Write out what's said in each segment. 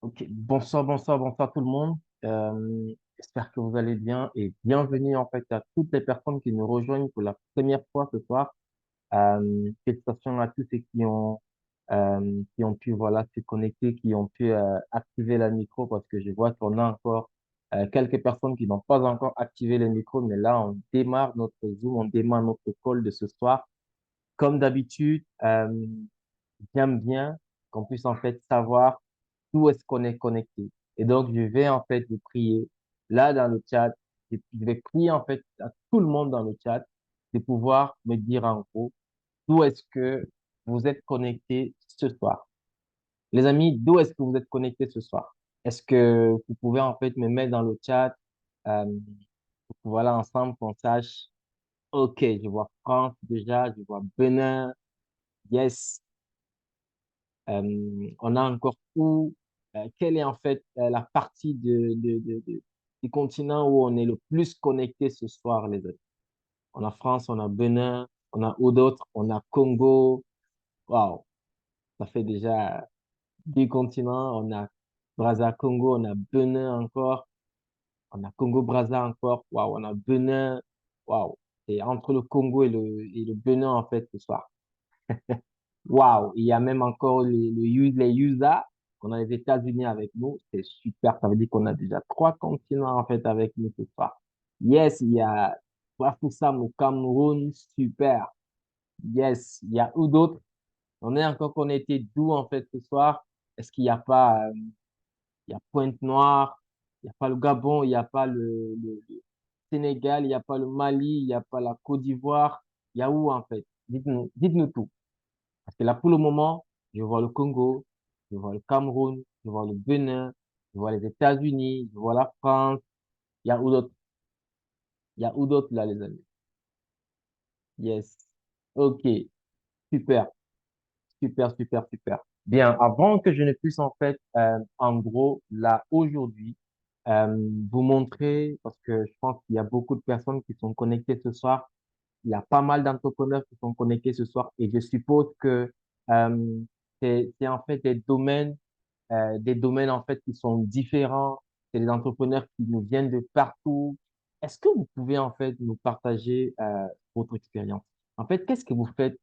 Ok, bonsoir, bonsoir, bonsoir tout le monde. J'espère que vous allez bien et bienvenue en fait à toutes les personnes qui nous rejoignent pour la première fois ce soir. Félicitations à tous ceux qui ont pu voilà se connecter, qui ont pu activer la micro parce que je vois qu'on a encore quelques personnes qui n'ont pas encore activé le micro, mais là on démarre notre Zoom, on démarre notre call de ce soir. Comme d'habitude, j'aime bien qu'on puisse en fait savoir où est-ce qu'on est connecté. Et donc, je vais en fait vous prier là dans le chat. Je vais prier en fait à tout le monde dans le chat de pouvoir me dire en gros d'où est-ce que vous êtes connectés ce soir. Les amis, d'où est-ce que vous êtes connectés ce soir? Est-ce que vous pouvez en fait me mettre dans le chat pour que, voilà, ensemble qu'on sache, OK, je vois France déjà, je vois Benin, yes. On a encore où, quelle est en fait la partie du continent où on est le plus connecté ce soir, les amis? On a France, on a Benin, on a où d'autres? On a Congo. Waouh, ça fait déjà 10 continents. On a Brazza Congo, on a Benin encore, on a Congo Brazza encore. Waouh, on a Benin. Waouh, c'est entre le Congo et le Benin en fait ce soir. Waouh, il y a même encore les USA. On a les États-Unis avec nous. C'est super. Ça veut dire qu'on a déjà 3 continents en fait avec nous ce soir. Yes, il y a Bafoussam au Cameroun. Super. Yes, il y a où d'autres? On est encore connecté d'où en fait ce soir? Est-ce qu'il n'y a pas, il y a Pointe-Noire, il n'y a pas le Gabon, il n'y a pas le Sénégal, il n'y a pas le Mali, il n'y a pas la Côte d'Ivoire. Il y a où en fait? Dites-nous tout. Parce que là, pour le moment, je vois le Congo, je vois le Cameroun, je vois le Bénin, je vois les États-Unis, je vois la France. Il y a où d'autre? Il y a où d'autre là, les amis? Yes. OK. Super. Super, super, super. Bien, avant que je ne puisse en fait, en gros, là, aujourd'hui, vous montrer, parce que je pense qu'il y a beaucoup de personnes qui sont connectées ce soir. Il y a pas mal d'entrepreneurs qui sont connectés ce soir et je suppose que c'est en fait des domaines en fait qui sont différents. C'est des entrepreneurs qui nous viennent de partout. Est-ce que vous pouvez en fait nous partager votre expérience? En fait, qu'est-ce que vous faites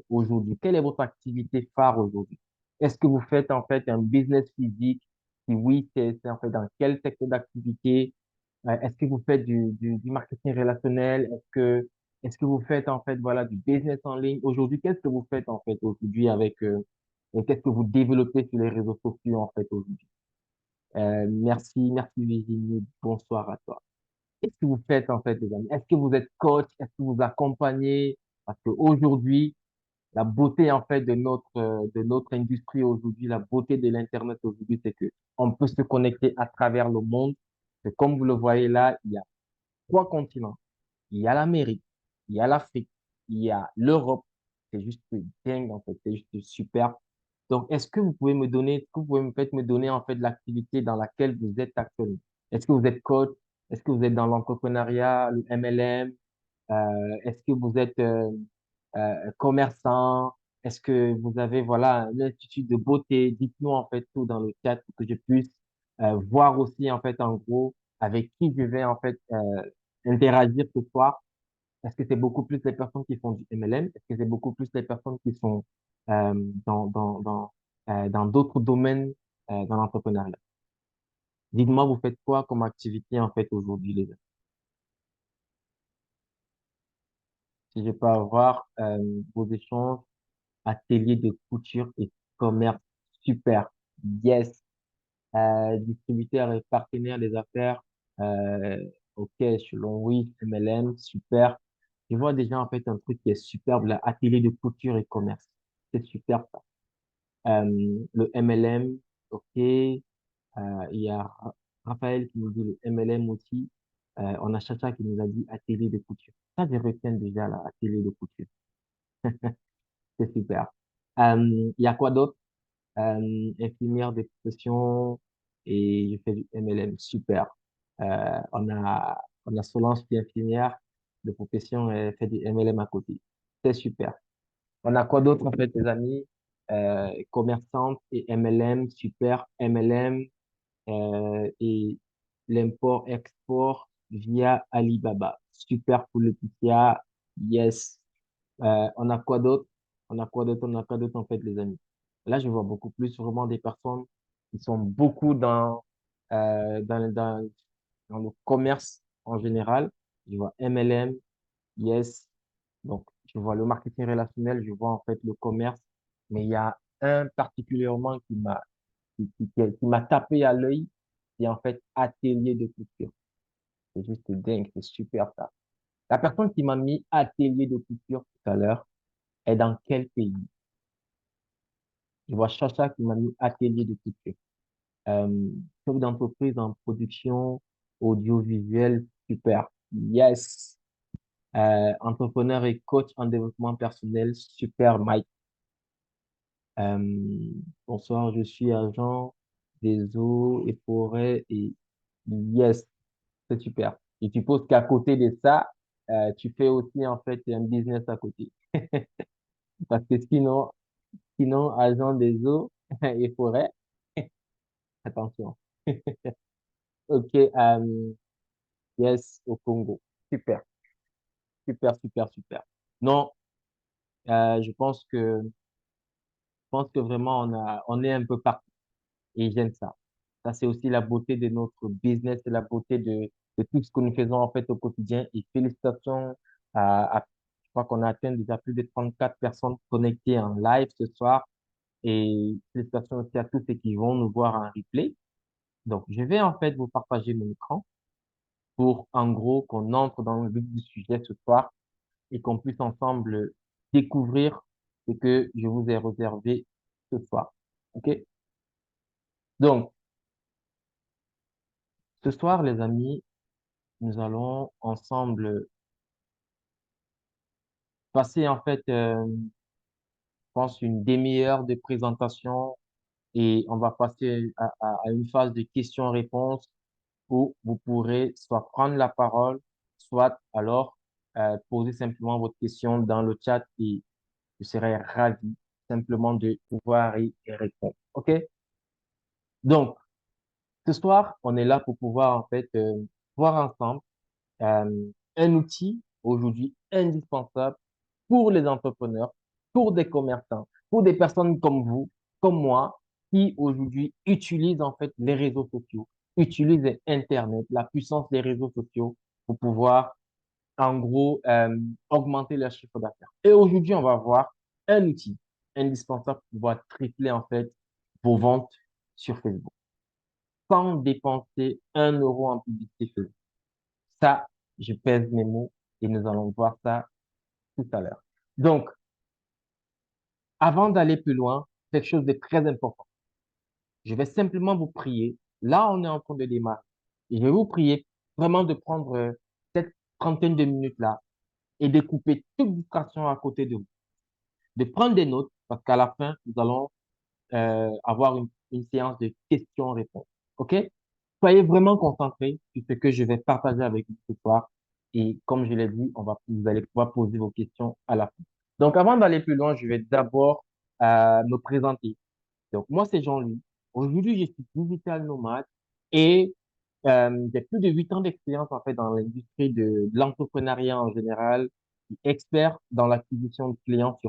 aujourd'hui? Quelle est votre activité phare aujourd'hui? Est-ce que vous faites en fait un business physique? Si oui, c'est en fait dans quel secteur d'activité? Est-ce que vous faites du marketing relationnel? Est-ce que vous faites en fait voilà du business en ligne? Aujourd'hui, qu'est-ce que vous faites en fait aujourd'hui avec et qu'est-ce que vous développez sur les réseaux sociaux en fait aujourd'hui? Merci Virginie. Bonsoir à toi. Qu'est-ce que vous faites en fait, les amis? Est-ce que vous êtes coach? Est-ce que vous accompagnez? Parce qu'aujourd'hui, la beauté en fait de notre industrie aujourd'hui, la beauté de l'Internet aujourd'hui, c'est que on peut se connecter à travers le monde. Et comme vous le voyez là, il y a 3 continents. Il y a l'Amérique, il y a l'Afrique, il y a l'Europe. C'est juste dingue, en fait. C'est juste super. Donc, est-ce que vous pouvez me donner, est-ce que vous pouvez peut-être me donner, en fait, l'activité dans laquelle vous êtes actuellement? Est-ce que vous êtes coach? Est-ce que vous êtes dans l'entrepreneuriat, le MLM? Est-ce que vous êtes commerçant? Est-ce que vous avez, voilà, un institut de beauté? Dites-nous, en fait, tout dans le chat pour que je puisse voir aussi, en fait, en gros, avec qui je vais, en fait, interagir ce soir. Est-ce que c'est beaucoup plus les personnes qui font du MLM? Est-ce que c'est beaucoup plus les personnes qui sont euh, dans d'autres domaines dans l'entrepreneuriat? Dites-moi, vous faites quoi comme activité en fait aujourd'hui, les gars? Si je peux avoir vos échanges, atelier de couture et commerce, super. Yes. Distributeur et partenaire des affaires, ok, selon oui, MLM, super. Je vois déjà en fait un truc qui est superbe, là, atelier de couture et commerce. C'est super ça. Le MLM, ok. Il y a Raphaël qui nous dit le MLM aussi. On a Chacha qui nous a dit atelier de couture. Ça, je retiens déjà là, atelier de couture. C'est super. Il y a quoi d'autre? Infirmière de profession et je fais du MLM. Super. On a Solange qui est infirmière de profession et fait du MLM à côté. C'est super. On a quoi d'autre en fait, les amis? commerçante et MLM, super MLM et l'import-export via Alibaba. Super pour le PIA, yes. On a quoi d'autre? On a quoi d'autre? On a quoi d'autre en fait, les amis? Là, je vois beaucoup plus vraiment des personnes qui sont beaucoup dans le commerce en général. Je vois MLM, yes. Donc, je vois le marketing relationnel, je vois en fait le commerce. Mais il y a un particulièrement qui m'a tapé à l'œil, c'est en fait atelier de couture. C'est juste dingue, c'est super ça. La personne qui m'a mis atelier de couture tout à l'heure est dans quel pays? Je vois Chacha qui m'a mis atelier de couture. Euh, Chef d'entreprise en production audiovisuelle, super. Yes. Entrepreneur et coach en développement personnel, super Mike. Euh, Bonsoir, je suis agent des eaux et forêts et yes, c'est super. Et tu poses qu'à côté de ça, tu fais aussi en fait un business à côté. Parce que sinon, agent des eaux et forêts, attention. Ok, yes, au Congo. Super, super, super, super. Non, je pense que vraiment on est un peu partout et j'aime ça. Ça, c'est aussi la beauté de notre business et la beauté de tout ce que nous faisons en fait au quotidien. Et félicitations je crois qu'on a atteint déjà plus de 34 personnes connectées en live ce soir. Et félicitations aussi à tous ceux qui vont nous voir en replay. Donc, je vais en fait vous partager mon écran pour, en gros, qu'on entre dans le vif du sujet ce soir et qu'on puisse ensemble découvrir ce que je vous ai réservé ce soir. OK? Donc, ce soir, les amis, nous allons ensemble passer en fait, je pense, une demi-heure de présentation et on va passer à une phase de questions-réponses où vous pourrez soit prendre la parole, soit alors poser simplement votre question dans le chat et je serai ravi simplement de pouvoir y répondre. OK? Donc, ce soir, on est là pour pouvoir en fait voir ensemble un outil aujourd'hui indispensable pour les entrepreneurs, pour des commerçants, pour des personnes comme vous, comme moi, qui aujourd'hui utilisent en fait les réseaux sociaux, utilisent Internet, la puissance des réseaux sociaux pour pouvoir en gros augmenter leur chiffre d'affaires. Et aujourd'hui, on va voir un outil indispensable pour pouvoir tripler en fait vos ventes sur Facebook sans dépenser 1 euro en publicité Facebook. Ça, je pèse mes mots et nous allons voir ça tout à l'heure. Donc, avant d'aller plus loin, quelque chose de très important. Je vais simplement vous prier. Là, on est en train de démarrer. Et je vais vous prier vraiment de prendre cette trentaine de minutes-là et de couper toute distraction à côté de vous. De prendre des notes parce qu'à la fin, nous allons avoir une séance de questions-réponses. OK? Soyez vraiment concentrés sur ce que je vais partager avec vous ce soir. Et comme je l'ai dit, vous allez pouvoir poser vos questions à la fin. Donc, avant d'aller plus loin, je vais d'abord me présenter. Donc, moi, c'est Jean-Louis. Aujourd'hui, je suis digital nomade et j'ai plus de 8 ans d'expérience en fait dans l'industrie de l'entrepreneuriat en général, expert dans l'acquisition de clients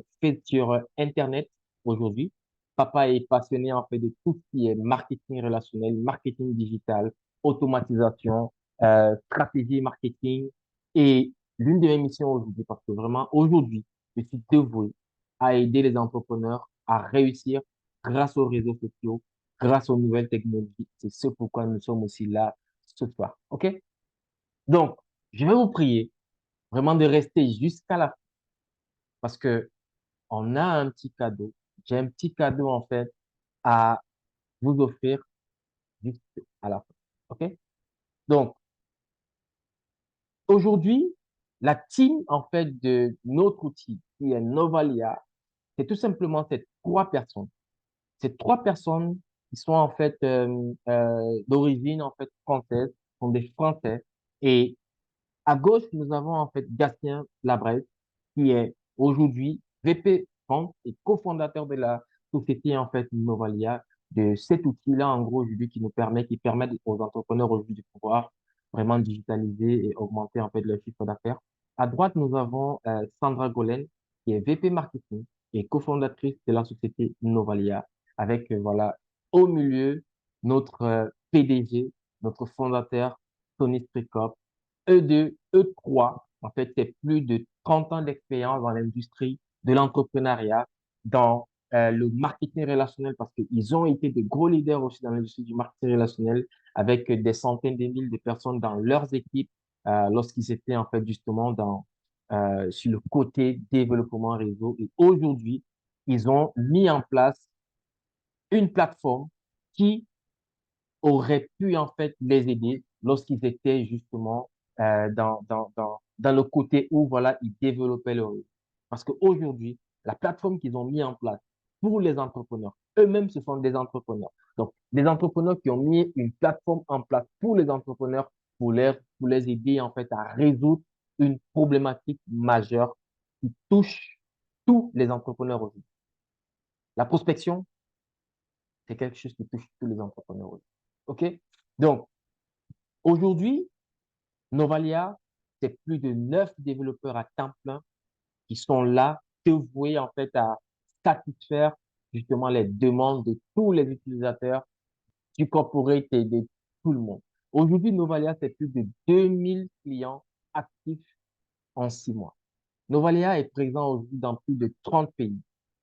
sur Internet aujourd'hui. Papa est passionné en fait de tout ce qui est marketing relationnel, marketing digital, automatisation, stratégie marketing. Et l'une de mes missions aujourd'hui, parce que vraiment aujourd'hui, je suis dévoué à aider les entrepreneurs à réussir grâce aux réseaux sociaux, grâce aux nouvelles technologies. C'est ce pourquoi nous sommes aussi là ce soir. OK? Donc, je vais vous prier vraiment de rester jusqu'à la fin parce que on a un petit cadeau. J'ai un petit cadeau en fait à vous offrir juste à la fin. OK? Donc, aujourd'hui, la team en fait de notre outil qui est Novalia, c'est tout simplement ces 3 personnes. Ces 3 personnes qui sont en fait d'origine en fait française, sont des Français. Et à gauche, nous avons en fait Gatien Labrèze, qui est aujourd'hui VP France et cofondateur de société, en fait, Novalia, de cet outil-là, en gros, aujourd'hui, qui permet aux entrepreneurs aujourd'hui de pouvoir vraiment digitaliser et augmenter, en fait, leur chiffre d'affaires. À droite, nous avons Sandra Golen, qui est VP Marketing et cofondatrice de la société Novalia, avec, voilà, au milieu, notre PDG, notre fondateur, Tony Strikop. E2, E3, en fait, c'est plus de 30 ans d'expérience dans l'industrie de l'entrepreneuriat, dans le marketing relationnel, parce qu'ils ont été de gros leaders aussi dans l'industrie du marketing relationnel, avec des centaines de milliers de personnes dans leurs équipes, lorsqu'ils étaient en fait justement sur le côté développement réseau. Et aujourd'hui, ils ont mis en place une plateforme qui aurait pu en fait les aider lorsqu'ils étaient justement dans le côté où voilà, ils développaient leur réseau. Parce qu'aujourd'hui, la plateforme qu'ils ont mis en place pour les entrepreneurs, eux-mêmes, ce sont des entrepreneurs. Donc, des entrepreneurs qui ont mis une plateforme en place pour les entrepreneurs pour les aider en fait à résoudre une problématique majeure qui touche tous les entrepreneurs aujourd'hui. La prospection, c'est quelque chose qui touche tous les entrepreneurs aujourd'hui. OK? Donc, aujourd'hui, Novalia, c'est plus de 9 développeurs à temps plein qui sont là, voués en fait à satisfaire justement les demandes de tous les utilisateurs du corporate et de tout le monde. Aujourd'hui, Novalia, c'est plus de 2000 clients actifs en 6 mois. Novalia est présent aujourd'hui dans plus de 30 pays.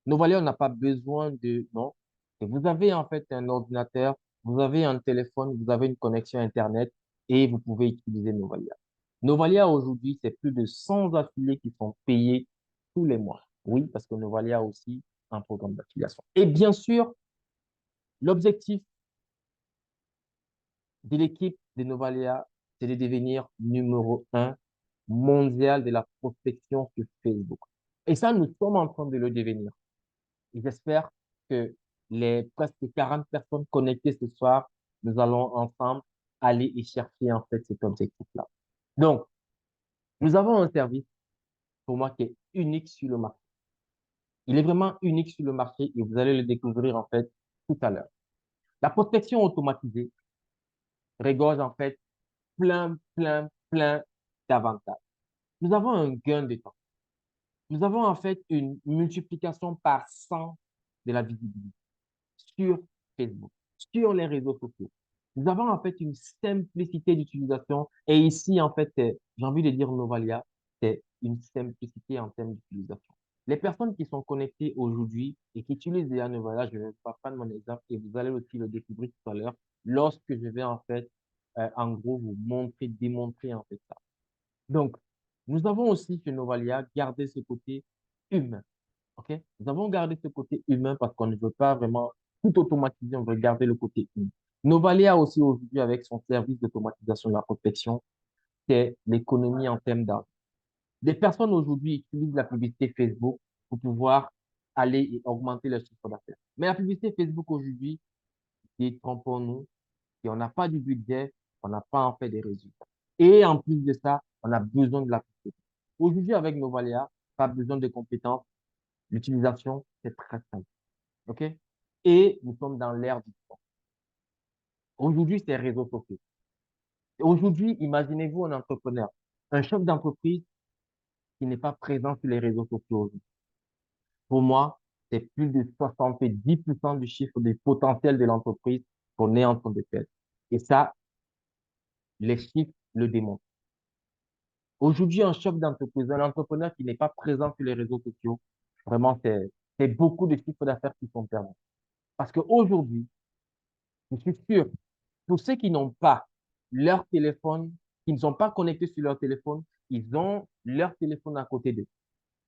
Novalia, on n'a pas besoin de, non. Et vous avez en fait un ordinateur, vous avez un téléphone, vous avez une connexion Internet et vous pouvez utiliser Novalia. Novalia aujourd'hui, c'est plus de 100 affiliés qui sont payés tous les mois. Oui, parce que Novalia a aussi un programme d'affiliation. Et bien sûr, l'objectif de l'équipe de Novalia, c'est de devenir numéro un mondial de la prospection sur Facebook. Et ça, nous sommes en train de le devenir. Et j'espère que les presque 40 personnes connectées ce soir, nous allons ensemble aller y chercher en fait cet objectif-là. Donc, nous avons un service pour moi qui est unique sur le marché. Il est vraiment unique sur le marché et vous allez le découvrir en fait tout à l'heure. La prospection automatisée regorge en fait plein d'avantages. Nous avons un gain de temps. Nous avons en fait une multiplication par 100 de la visibilité sur Facebook, sur les réseaux sociaux. Nous avons en fait une simplicité d'utilisation et ici, en fait, j'ai envie de dire Novalia, c'est une simplicité en termes d'utilisation. Les personnes qui sont connectées aujourd'hui et qui utilisent déjà Novalia, je ne vais pas prendre mon exemple et vous allez aussi le découvrir tout à l'heure lorsque je vais en fait, en gros, vous montrer, démontrer en fait ça. Donc, nous avons aussi chez Novalia gardé ce côté humain. OK? Nous avons gardé ce côté humain parce qu'on ne veut pas vraiment tout automatiser, on veut garder le côté humain. Novalia aussi aujourd'hui avec son service d'automatisation de la protection, c'est l'économie en termes d'argent. Des personnes aujourd'hui utilisent la publicité Facebook pour pouvoir aller et augmenter leur chiffre d'affaires. Mais la publicité Facebook aujourd'hui, trompons-nous, et on n'a pas du budget, on n'a pas en fait des résultats. Et en plus de ça, on a besoin de la publicité. Aujourd'hui, avec Novalia, pas besoin de compétences. L'utilisation, c'est très simple. OK? Et nous sommes dans l'ère du temps. Aujourd'hui, c'est réseaux sociaux. Aujourd'hui, imaginez-vous un entrepreneur, un chef d'entreprise qui n'est pas présent sur les réseaux sociaux. Pour moi, c'est plus de 70% du chiffre du potentiel de l'entreprise qu'on est en train de perdre. Et ça, les chiffres le démontrent. Aujourd'hui, un chef d'entreprise, un entrepreneur qui n'est pas présent sur les réseaux sociaux, vraiment, c'est beaucoup de chiffres d'affaires qui sont perdus. Parce qu'aujourd'hui, je suis sûr, pour ceux qui n'ont pas leur téléphone, qui ne sont pas connectés sur leur téléphone, ils ont leur téléphone à côté d'eux.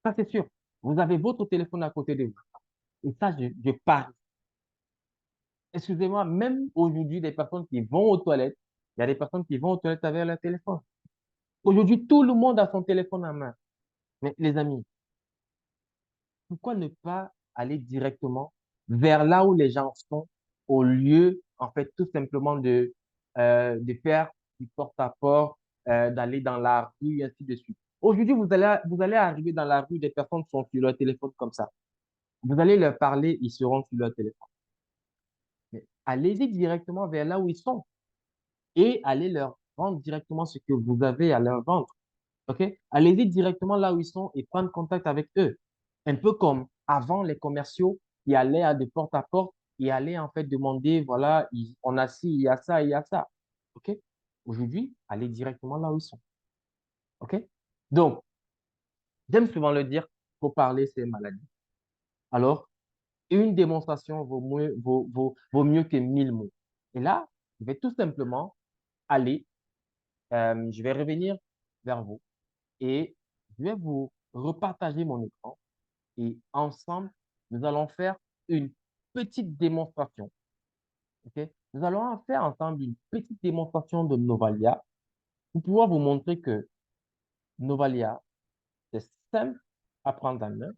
Ça, c'est sûr. Vous avez votre téléphone à côté de vous. Et ça, je parie. Excusez-moi, même aujourd'hui, des personnes qui vont aux toilettes, il y a des personnes qui vont aux toilettes avec leur téléphone. Aujourd'hui, tout le monde a son téléphone en main. Mais les amis, pourquoi ne pas aller directement vers là où les gens sont au lieu, en fait, tout simplement de faire du porte-à-porte, d'aller dans la rue, et ainsi de suite. Aujourd'hui, vous allez arriver dans la rue, des personnes sont sur leur téléphone comme ça. Vous allez leur parler, ils seront sur leur téléphone. Mais allez-y directement vers là où ils sont et allez leur vendre directement ce que vous avez à leur vendre. OK? Allez-y directement là où ils sont et prendre contact avec eux. Un peu comme avant les commerciaux qui allaient à de porte à porte et allaient en fait demander, voilà, on a ci, il y a ça, il y a ça. OK? Aujourd'hui, allez directement là où ils sont. OK? Donc, j'aime souvent le dire, faut parler, c'est maladie. Alors, une démonstration vaut mieux que 1000 mots. Et là, je vais tout simplement aller, je vais revenir vers vous et je vais vous repartager mon écran et ensemble, nous allons faire une petite démonstration. OK? Nous allons en faire ensemble une petite démonstration de Novalia pour pouvoir vous montrer que Novalia, c'est simple à prendre en main.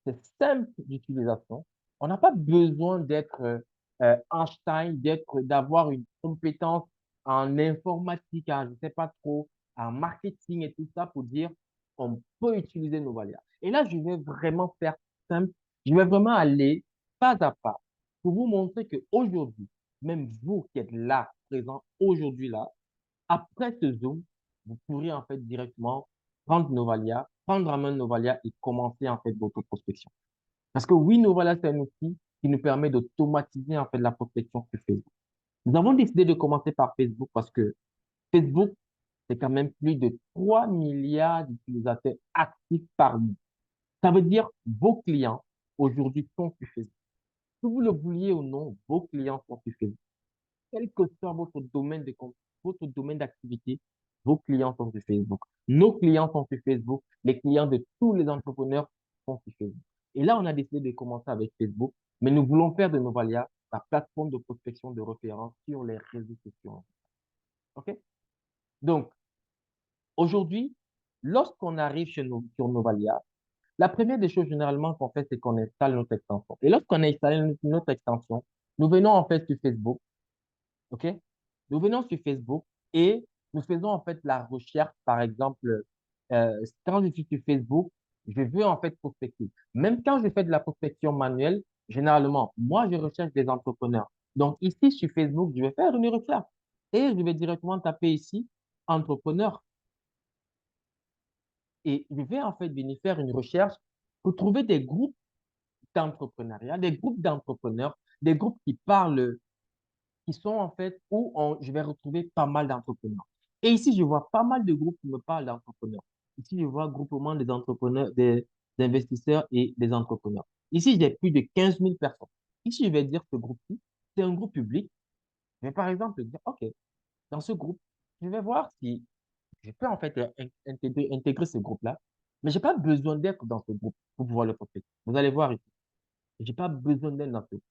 C'est simple d'utilisation. On n'a pas besoin d'être Einstein, d'avoir une compétence en informatique, je ne sais pas trop, en marketing et tout ça pour dire on peut utiliser Novalia. Et là, je vais vraiment faire simple. Je vais vraiment aller pas à pas pour vous montrer qu'aujourd'hui, même vous qui êtes là, présent aujourd'hui là, après ce Zoom, vous pourrez en fait directement prendre Novalia, prendre en main Novalia et commencer en fait votre prospection. Parce que oui, Novalia, c'est un outil qui nous permet d'automatiser en fait la prospection sur Facebook. Nous avons décidé de commencer par Facebook parce que Facebook, c'est quand même plus de 3 milliards d'utilisateurs actifs par mois. Ça veut dire vos clients aujourd'hui sont sur Facebook. Que vous le vouliez ou non, vos clients sont sur Facebook. Quel que soit votre domaine d'activité, vos clients sont sur Facebook. Nos clients sont sur Facebook. Les clients de tous les entrepreneurs sont sur Facebook. Et là, on a décidé de commencer avec Facebook, mais nous voulons faire de Novalia la plateforme de prospection de référence sur les réseaux sociaux. OK? Donc, aujourd'hui, lorsqu'on arrive sur Novalia, la première des choses généralement qu'on fait, c'est qu'on installe notre extension. Et lorsqu'on a installé notre extension, nous venons en fait sur Facebook. OK? Nous venons sur Facebook et nous faisons en fait la recherche, par exemple, quand je suis sur Facebook, je veux en fait prospecter. Même quand je fais de la prospection manuelle, généralement, moi, je recherche des entrepreneurs. Donc ici, sur Facebook, je vais faire une recherche et je vais directement taper ici, entrepreneur. Et je vais en fait venir faire une recherche pour trouver des groupes d'entrepreneuriat, des groupes d'entrepreneurs, des groupes qui parlent qui sont en fait où je vais retrouver pas mal d'entrepreneurs. Et ici, je vois pas mal de groupes qui me parlent d'entrepreneurs. Ici, je vois groupement des entrepreneurs, des investisseurs et des entrepreneurs. Ici, j'ai plus de 15 000 personnes. Ici, je vais dire ce groupe-ci, c'est un groupe public. Je vais par exemple dire, OK, dans ce groupe, je vais voir si je peux en fait intégrer ce groupe-là. Mais j'ai pas besoin d'être dans ce groupe pour pouvoir le prospecter. Vous allez voir ici. J'ai pas besoin d'être dans ce groupe.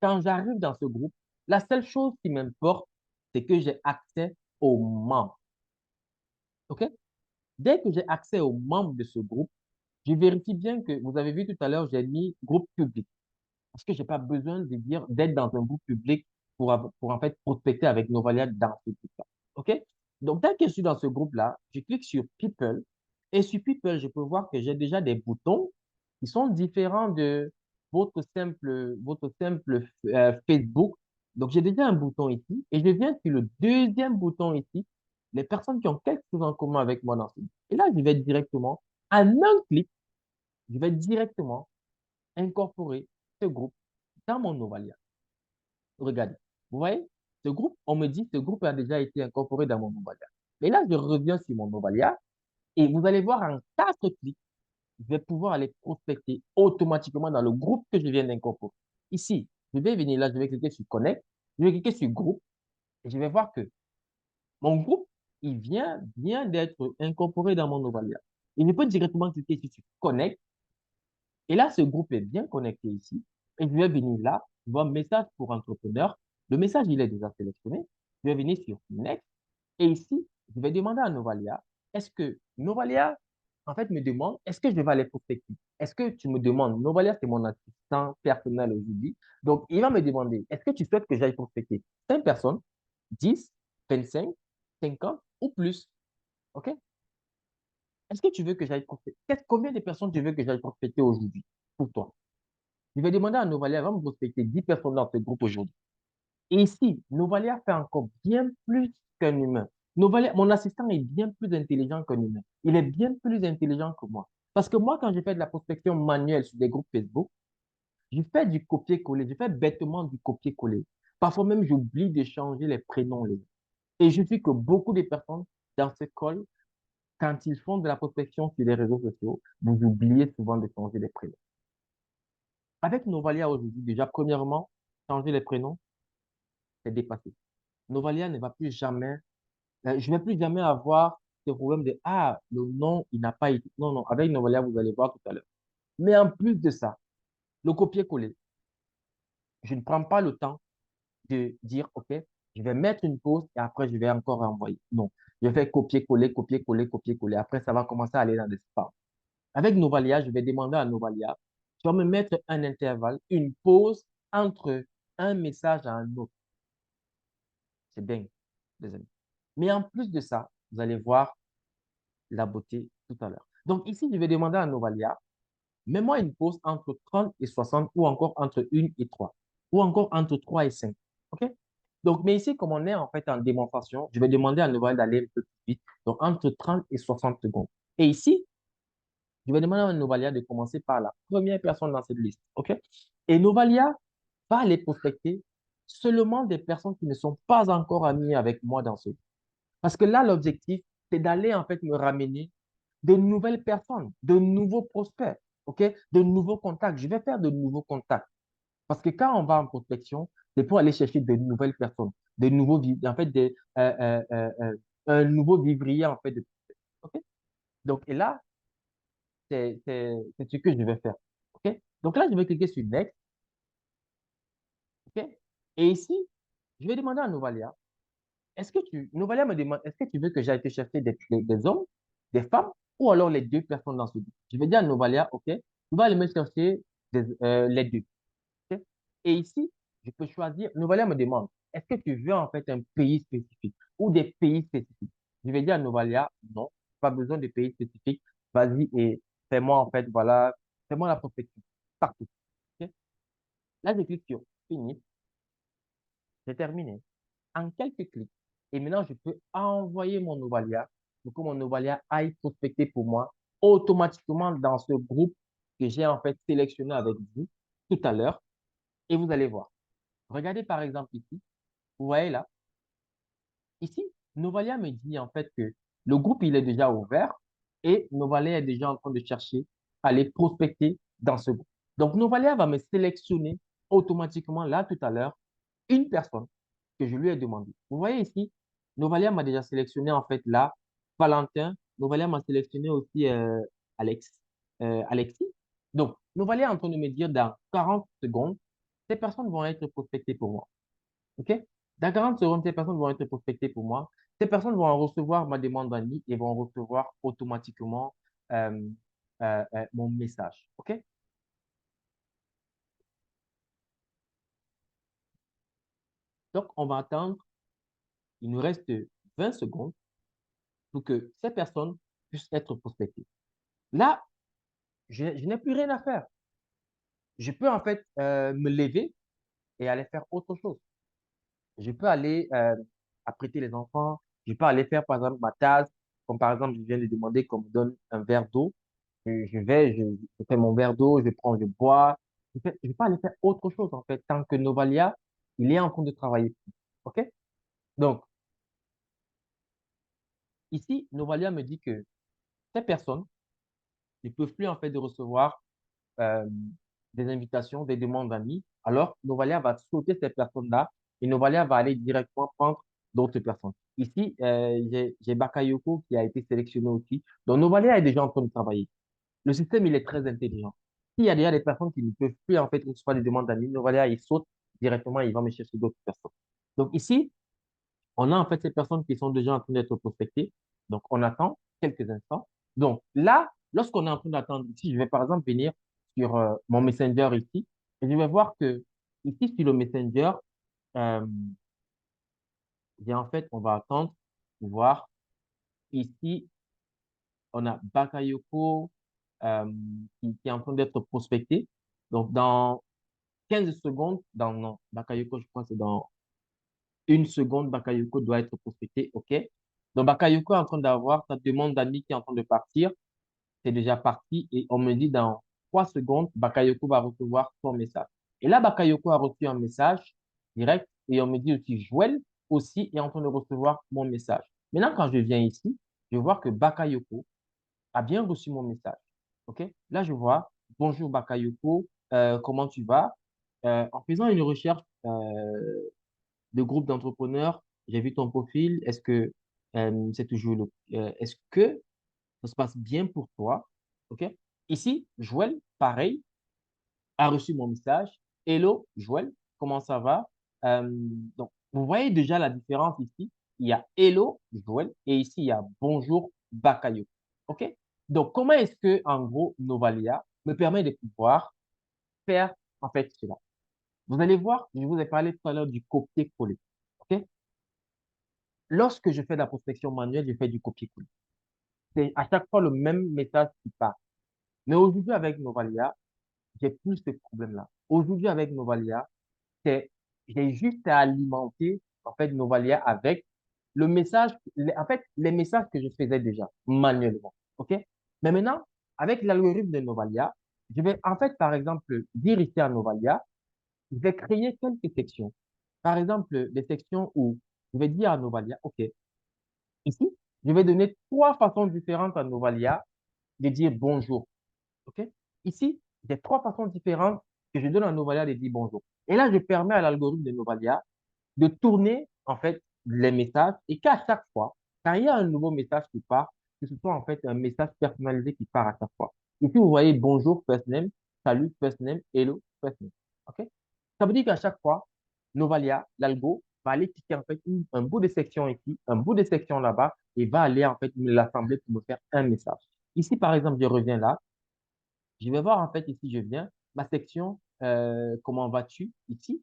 Quand j'arrive dans ce groupe, la seule chose qui m'importe, c'est que j'ai accès aux membres. OK? Dès que j'ai accès aux membres de ce groupe, je vérifie bien que, vous avez vu tout à l'heure, j'ai mis groupe public. Parce que j'ai pas besoin de dire d'être dans un groupe public pour en fait prospecter avec Novalia dans ce groupe-là. OK? Donc, dès que je suis dans ce groupe-là, je clique sur People. Et sur People, je peux voir que j'ai déjà des boutons qui sont différents de votre simple Facebook. Donc, j'ai déjà un bouton ici. Et je viens sur le deuxième bouton ici, les personnes qui ont quelque chose en commun avec moi dans ce groupe. Et là, je vais directement, en un clic, je vais directement incorporer ce groupe dans mon Novalia. Regardez. Vous voyez, ce groupe, on me dit, ce groupe a déjà été incorporé dans mon Novalia. Mais là, je reviens sur mon Novalia et vous allez voir en 4 clics, je vais pouvoir aller prospecter automatiquement dans le groupe que je viens d'incorporer. Ici, je vais venir là, je vais cliquer sur Connect, je vais cliquer sur Groupe et je vais voir que mon groupe, il vient d'être incorporé dans mon Novalia. Et je peux directement cliquer sur Connect et là, ce groupe est bien connecté ici. Et je vais venir là, je vois message pour entrepreneur. Le message, il est déjà sélectionné. Je vais venir sur Next. Et ici, je vais demander à Novalia, est-ce que Novalia, en fait, me demande, est-ce que je vais aller prospecter? Est-ce que tu me demandes, Novalia, c'est mon assistant personnel aujourd'hui. Donc, il va me demander, est-ce que tu souhaites que j'aille prospecter 5 personnes, 10, 25, 50 ou plus? OK? Est-ce que tu veux que j'aille prospecter? Combien de personnes tu veux que j'aille prospecter aujourd'hui pour toi? Je vais demander à Novalia, elle va me prospecter 10 personnes dans ce groupe aujourd'hui. Et ici, Novalia fait encore bien plus qu'un humain. Novalia, mon assistant est bien plus intelligent qu'un humain. Il est bien plus intelligent que moi. Parce que moi, quand je fais de la prospection manuelle sur des groupes Facebook, je fais du copier-coller, je fais bêtement du copier-coller. Parfois même, j'oublie de changer les prénoms. Et je sais que beaucoup de personnes dans ce call, quand ils font de la prospection sur les réseaux sociaux, vous oubliez souvent de changer les prénoms. Avec Novalia aujourd'hui, déjà, premièrement, changer les prénoms, c'est dépassé. Novalia ne va plus jamais, je ne vais plus jamais avoir ce problème de, ah, le nom, il n'a pas été. Non, non, avec Novalia, vous allez voir tout à l'heure. Mais en plus de ça, le copier-coller, je ne prends pas le temps de dire, OK, je vais mettre une pause et après, je vais encore envoyer. Non, je fais copier-coller, copier-coller, copier-coller. Après, ça va commencer à aller dans des spams. Avec Novalia, je vais demander à Novalia, tu vas me mettre un intervalle, une pause entre un message à un autre. C'est dingue, les amis. Mais en plus de ça, vous allez voir la beauté tout à l'heure. Donc ici, je vais demander à Novalia, mets-moi une pause entre 30 et 60 ou encore entre 1 et 3 ou encore entre 3 et 5. OK? Donc, mais ici, comme on est en fait en démonstration, je vais demander à Novalia d'aller un peu plus vite. Donc, entre 30 et 60 secondes. Et ici, je vais demander à Novalia de commencer par la première personne dans cette liste. OK? Et Novalia va aller prospecter seulement des personnes qui ne sont pas encore amies avec moi dans ce. Parce que là, l'objectif, c'est d'aller en fait me ramener de nouvelles personnes, de nouveaux prospects, OK? De nouveaux contacts. Je vais faire de nouveaux contacts. Parce que quand on va en prospection, c'est pour aller chercher de nouvelles personnes, de nouveaux, en fait, un nouveau vivrier, en fait. OK? Donc, et là, c'est ce que je vais faire. OK? Donc là, je vais cliquer sur Next. OK? Et ici, je vais demander à Novalia, Novalia me demande, est-ce que tu veux que j'aille te chercher des hommes, des femmes, ou alors les deux personnes dans ce groupe? Je vais dire à Novalia, OK, tu vas aller me chercher les deux. OK? Et ici, je peux choisir, Novalia me demande, est-ce que tu veux en fait un pays spécifique ou des pays spécifiques? Je vais dire à Novalia, non, pas besoin de pays spécifiques. Vas-y et fais-moi en fait, voilà, fais-moi la prospection partout. OK? Là, je clique sur Fini, c'est terminé. En quelques clics. Et maintenant, je peux envoyer mon Novalia pour que mon Novalia aille prospecter pour moi automatiquement dans ce groupe que j'ai en fait sélectionné avec vous tout à l'heure. Et vous allez voir. Regardez par exemple ici. Vous voyez là, ici, Novalia me dit en fait que le groupe, il est déjà ouvert et Novalia est déjà en train de chercher à les prospecter dans ce groupe. Donc, Novalia va me sélectionner automatiquement là tout à l'heure une personne que je lui ai demandé. Vous voyez ici, Novalia m'a déjà sélectionné en fait là Valentin. Novalia m'a sélectionné aussi Alexis. Donc, Novalia est en train de me dire dans 40 secondes, ces personnes vont être prospectées pour moi. OK? Dans 40 secondes, ces personnes vont être prospectées pour moi. Ces personnes vont recevoir ma demande en ligne et vont recevoir automatiquement euh, mon message. OK? Donc, on va attendre. Il nous reste 20 secondes pour que ces personnes puissent être prospectées. Là, je n'ai plus rien à faire. Je peux en fait me lever et aller faire autre chose. Je peux aller apprêter les enfants. Je peux aller faire par exemple ma tasse. Comme par exemple, je viens de demander qu'on me donne un verre d'eau. Je fais mon verre d'eau, je prends, je bois. Je peux aller faire autre chose en fait, tant que Novalia, il est en train de travailler. OK? Donc, ici, Novalia me dit que ces personnes ne peuvent plus en fait de recevoir euh, des invitations, des demandes d'amis. Alors, Novalia va sauter ces personnes-là et Novalia va aller directement prendre d'autres personnes. Ici, j'ai Bakayoko qui a été sélectionné aussi. Donc, Novalia est déjà en train de travailler. Le système, il est très intelligent. S'il y a déjà des personnes qui ne peuvent plus, en fait, recevoir des demandes d'amis, Novalia, il saute directement, il va me chercher d'autres personnes. Donc, ici, on a en fait ces personnes qui sont déjà en train d'être prospectées. Donc, on attend quelques instants. Donc, là, lorsqu'on est en train d'attendre ici, je vais par exemple venir sur mon Messenger ici et je vais voir que ici, sur le Messenger, euh, bien, en fait, on va attendre pour voir ici, on a Bakayoko qui est en train d'être prospecté. Donc, dans 15 secondes, non, Bakayoko, je crois que c'est dans une seconde, Bakayoko doit être prospecté, OK? Donc, Bakayoko est en train d'avoir sa demande d'amis qui est en train de partir. C'est déjà parti et on me dit dans 3 secondes, Bakayoko va recevoir son message. Et là, Bakayoko a reçu un message direct et on me dit aussi, Joël aussi est en train de recevoir mon message. Maintenant, quand je viens ici, je vois que Bakayoko a bien reçu mon message. OK? Là, je vois, bonjour Bakayoko, comment tu vas? En faisant une recherche de groupe d'entrepreneurs, j'ai vu ton profil. Est-ce que c'est toujours est-ce que ça se passe bien pour toi? OK? Ici, Joël, pareil, a reçu mon message. Hello, Joël, comment ça va? Euh, donc, vous voyez déjà la différence ici. Il y a Hello, Joël, et ici, il y a Bonjour, Bakayo. OK? Donc, comment est-ce que, en gros, Novalia me permet de pouvoir faire, en fait, cela? Vous allez voir, je vous ai parlé tout à l'heure du copier-coller. OK? Lorsque je fais de la prospection manuelle, je fais du copier-coller. C'est à chaque fois le même message qui part. Mais aujourd'hui, avec Novalia, j'ai plus ce problème-là. Aujourd'hui, avec Novalia, c'est, j'ai juste à alimenter, en fait, Novalia avec le message, en fait, les messages que je faisais déjà manuellement. OK? Mais maintenant, avec l'algorithme de Novalia, je vais, en fait, par exemple, dire ici à Novalia, je vais créer quelques sections. Par exemple, des sections où je vais dire à Novalia, OK, ici, je vais donner 3 façons différentes à Novalia de dire bonjour. OK? Ici, j'ai 3 façons différentes que je donne à Novalia de dire bonjour. Et là, je permets à l'algorithme de Novalia de tourner, en fait, les messages et qu'à chaque fois, quand il y a un nouveau message qui part, que ce soit, en fait, un message personnalisé qui part à chaque fois. Ici, vous voyez bonjour, first name, salut, first name, hello, first name. OK? Ça veut dire qu'à chaque fois, Novalia, l'algo, va aller piquer, en fait, un bout de section ici, un bout de section là-bas et va aller, en fait, me l'assembler pour me faire un message. Ici, par exemple, je reviens là. Je vais voir en fait ici, je viens, ma section, comment vas-tu ici.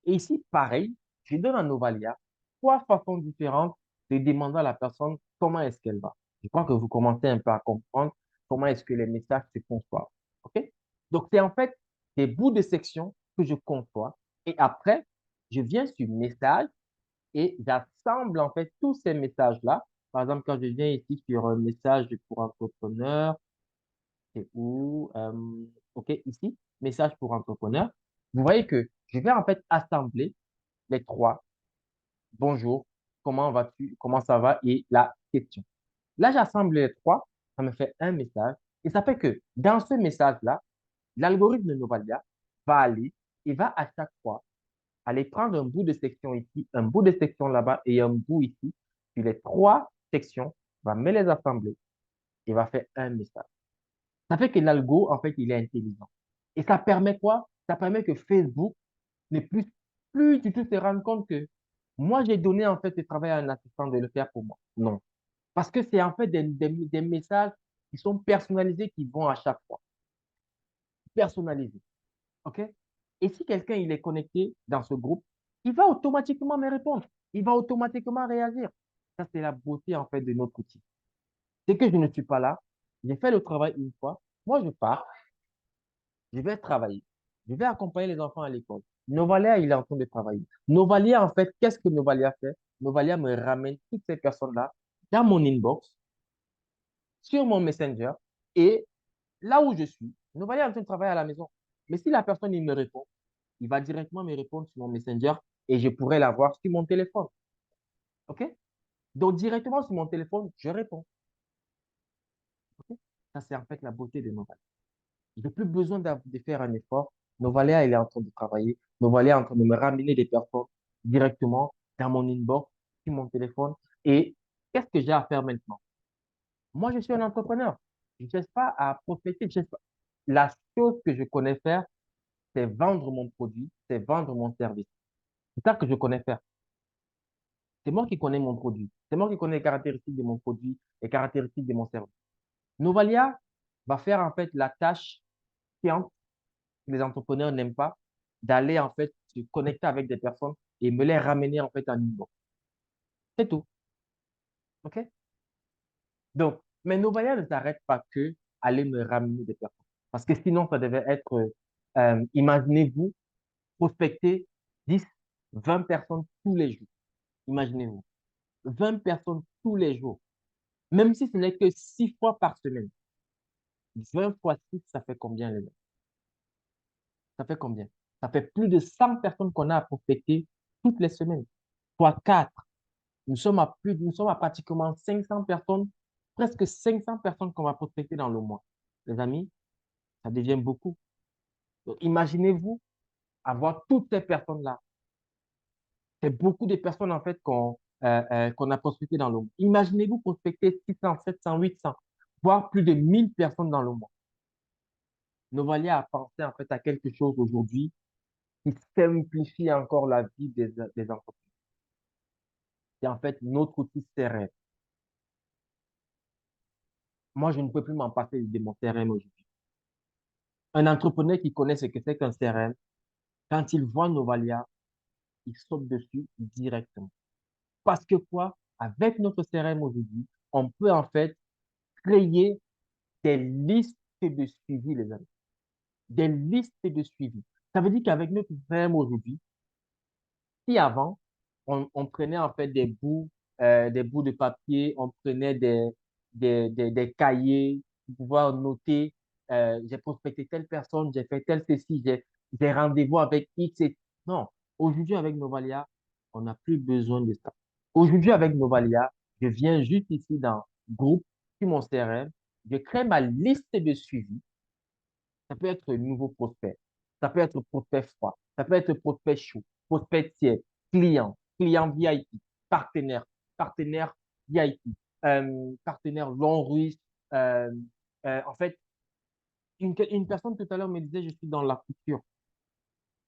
Et ici, pareil, je donne à Novalia 3 façons différentes de demander à la personne comment est-ce qu'elle va. Je crois que vous commencez un peu à comprendre comment est-ce que les messages se conçoivent. OK? Donc, c'est en fait des bouts de section que je conçois. Et après, je viens sur message et j'assemble en fait tous ces messages-là. Par exemple, quand je viens ici sur un message pour entrepreneur, c'est où, OK, ici, message pour entrepreneur. Vous voyez que je vais en fait assembler les trois. Bonjour, comment vas-tu, comment ça va et la question. Là, j'assemble les trois, ça me fait un message et ça fait que dans ce message-là, l'algorithme de Novalia va aller et va à chaque fois aller prendre un bout de section ici, un bout de section là-bas et un bout ici. Puis les 3 sections, va me les assembler et va faire un message. Ça fait que l'algo, en fait, il est intelligent. Et ça permet quoi? Ça permet que Facebook ne puisse plus du tout se rendre compte que moi, j'ai donné, en fait, ce travail à un assistant de le faire pour moi. Non. Parce que c'est, en fait, des messages qui sont personnalisés, qui vont à chaque fois. Personnalisés. OK? Et si quelqu'un, il est connecté dans ce groupe, il va automatiquement me répondre. Il va automatiquement réagir. Ça, c'est la beauté, en fait, de notre outil. C'est que je ne suis pas là. J'ai fait le travail une fois. Moi, je pars. Je vais travailler. Je vais accompagner les enfants à l'école. Novalia, il est en train de travailler. Novalia, en fait, qu'est-ce que Novalia fait? Novalia me ramène toutes ces personnes-là dans mon inbox, sur mon Messenger, et là où je suis, Novalia est en train de travailler à la maison. Mais si la personne, il me répond, il va directement me répondre sur mon Messenger et je pourrai la voir sur mon téléphone. OK? Donc, directement sur mon téléphone, je réponds. OK? Ça, c'est en fait la beauté de Novalia. Je n'ai plus besoin de faire un effort. Novalia, il est en train de travailler. Novalia est en train de me ramener des personnes directement dans mon inbox, sur mon téléphone. Et qu'est-ce que j'ai à faire maintenant? Moi, je suis un entrepreneur. Je ne cherche pas à profiter. La chose que je connais faire, c'est vendre mon produit, c'est vendre mon service. C'est ça que je connais faire. C'est moi qui connais mon produit. C'est moi qui connais les caractéristiques de mon produit, les caractéristiques de mon service. Novalia va faire en fait la tâche chiante les entrepreneurs n'aiment pas, d'aller en fait se connecter avec des personnes et me les ramener en fait à niveau. C'est tout. OK? Donc, mais Novaya ne s'arrête pas que aller me ramener des personnes. Parce que sinon, ça devait être Imaginez-vous prospecter 10, 20 personnes tous les jours. Imaginez-vous, 20 personnes tous les jours. Même si ce n'est que 6 fois par semaine. 20 fois 6, ça fait combien, les gars? Ça fait combien? Ça fait plus de 100 personnes qu'on a à prospecter toutes les semaines. Fois 4. Nous sommes à pratiquement 500 personnes, presque 500 personnes qu'on va prospecter dans le mois. Les amis, ça devient beaucoup. Donc, imaginez-vous avoir toutes ces personnes-là. C'est beaucoup de personnes, en fait, qu'on a prospectées dans le mois. Imaginez-vous prospecter 600, 700, 800, voire plus de 1000 personnes dans le mois. Novalia a pensé, en fait, à quelque chose aujourd'hui qui simplifie encore la vie des entreprises. C'est en fait notre outil CRM. Moi, je ne peux plus m'en passer de mon CRM aujourd'hui. Un entrepreneur qui connaît ce que c'est qu'un CRM, quand il voit Novalia, il saute dessus directement. Parce que quoi? Avec notre CRM aujourd'hui, on peut en fait créer des listes de suivi, les amis. Des listes de suivi. Ça veut dire qu'avec notre CRM aujourd'hui, si avant, on prenait en fait des bouts de papier, on prenait des cahiers pour pouvoir noter, j'ai prospecté telle personne, j'ai fait tel ceci, j'ai rendez-vous avec X et... Non, aujourd'hui avec Novalia, on n'a plus besoin de ça. Aujourd'hui avec Novalia, je viens juste ici dans groupe, sur mon CRM, je crée ma liste de suivi. Ça peut être nouveau prospect. Ça peut être prospect froid. Ça peut être prospect chaud, prospect tiers, client, client VIP, partenaire, partenaire VIP, partenaire long russe. Euh, en fait, une personne tout à l'heure me disait, je suis dans la couture.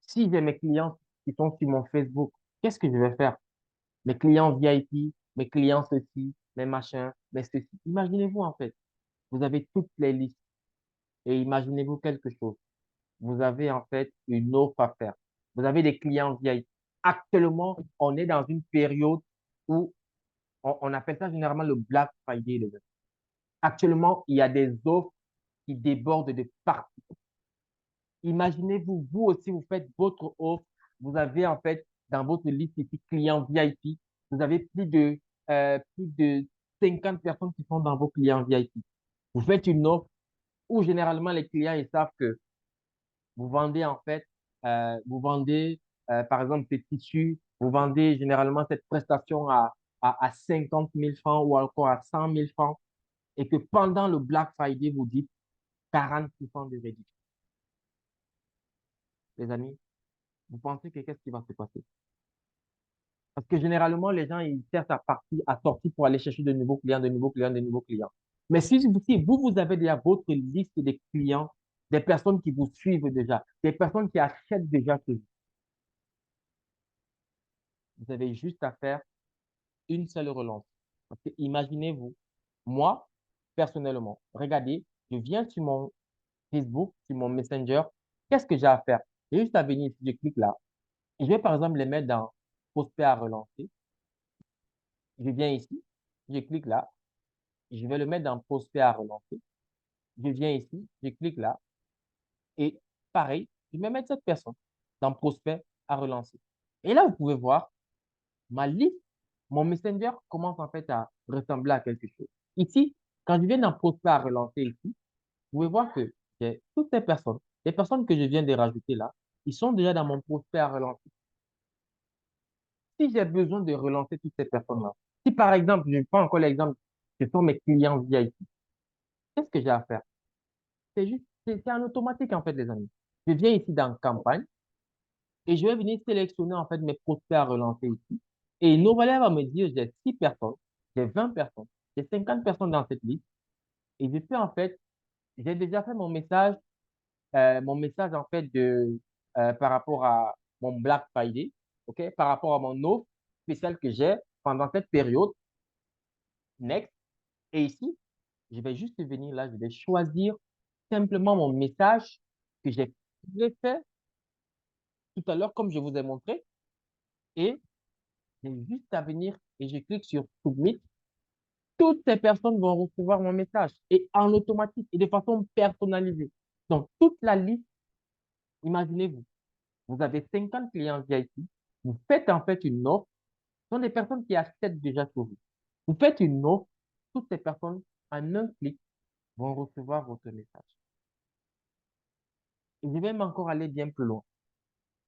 Si j'ai mes clients qui sont sur mon Facebook, qu'est-ce que je vais faire? Mes clients VIP, mes clients ceci, mes machins, mes ceci. Imaginez-vous en fait, vous avez toutes les listes et imaginez-vous quelque chose. Vous avez en fait une offre à faire. Vous avez des clients VIP. Actuellement, on est dans une période où on appelle ça généralement le Black Friday, les amis. Actuellement, il y a des offres qui débordent de partout. Imaginez-vous, vous aussi, vous faites votre offre. Vous avez en fait dans votre liste ici clients VIP, vous avez plus de 50 personnes qui sont dans vos clients VIP. Vous faites une offre où généralement les clients ils savent que vous vendez en fait, vous vendez par exemple ces tissus, vous vendez généralement cette prestation à 50 000 francs ou encore à 100 000 francs et que pendant le Black Friday, vous dites 40% de réduction. Les amis, vous pensez que qu'est-ce qui va se passer? Parce que généralement, les gens, ils cherchent à sortir pour aller chercher de nouveaux clients, de nouveaux clients, de nouveaux clients. Mais si vous avez déjà votre liste de clients, des personnes qui vous suivent déjà, des personnes qui achètent déjà chez vous, vous avez juste à faire une seule relance. Parce que imaginez-vous, moi, personnellement, regardez, je viens sur mon Facebook, sur mon Messenger, qu'est-ce que j'ai à faire? J'ai juste à venir ici, je clique là. Et je vais par exemple les mettre dans prospect à relancer. Je viens ici, je clique là, je vais le mettre dans prospect à relancer. Je viens ici, je clique là. Et pareil, je vais mettre cette personne dans prospect à relancer. Et là, vous pouvez voir, ma liste, mon Messenger commence en fait à ressembler à quelque chose. Ici, quand je viens d'un prospect à relancer ici, vous pouvez voir que j'ai toutes ces personnes, les personnes que je viens de rajouter là, ils sont déjà dans mon prospect à relancer. Si j'ai besoin de relancer toutes ces personnes-là, si par exemple, je prends encore l'exemple, ce sont mes clients VIP, qu'est-ce que j'ai à faire? C'est en automatique en fait, les amis. Je viens ici dans campagne et je vais venir sélectionner en fait mes prospects à relancer ici. Et Novalia va me dire, j'ai 6 personnes, j'ai 20 personnes, j'ai 50 personnes dans cette liste. Et je peux en fait, j'ai déjà fait mon message en fait par rapport à mon Black Friday, ok, par rapport à mon offre spéciale que j'ai pendant cette période, next. Et ici, je vais juste venir là, je vais choisir simplement mon message que j'ai fait tout à l'heure, comme je vous ai montré, et j'ai juste à venir et je clique sur Submit. Toutes ces personnes vont recevoir mon message et en automatique et de façon personnalisée. Donc, toute la liste Imaginez-vous, vous avez 50 clients VIP, vous faites en fait une offre, ce sont des personnes qui achètent déjà sur vous. Vous faites une offre, toutes ces personnes, en un clic, vont recevoir votre message. Et je vais même encore aller bien plus loin.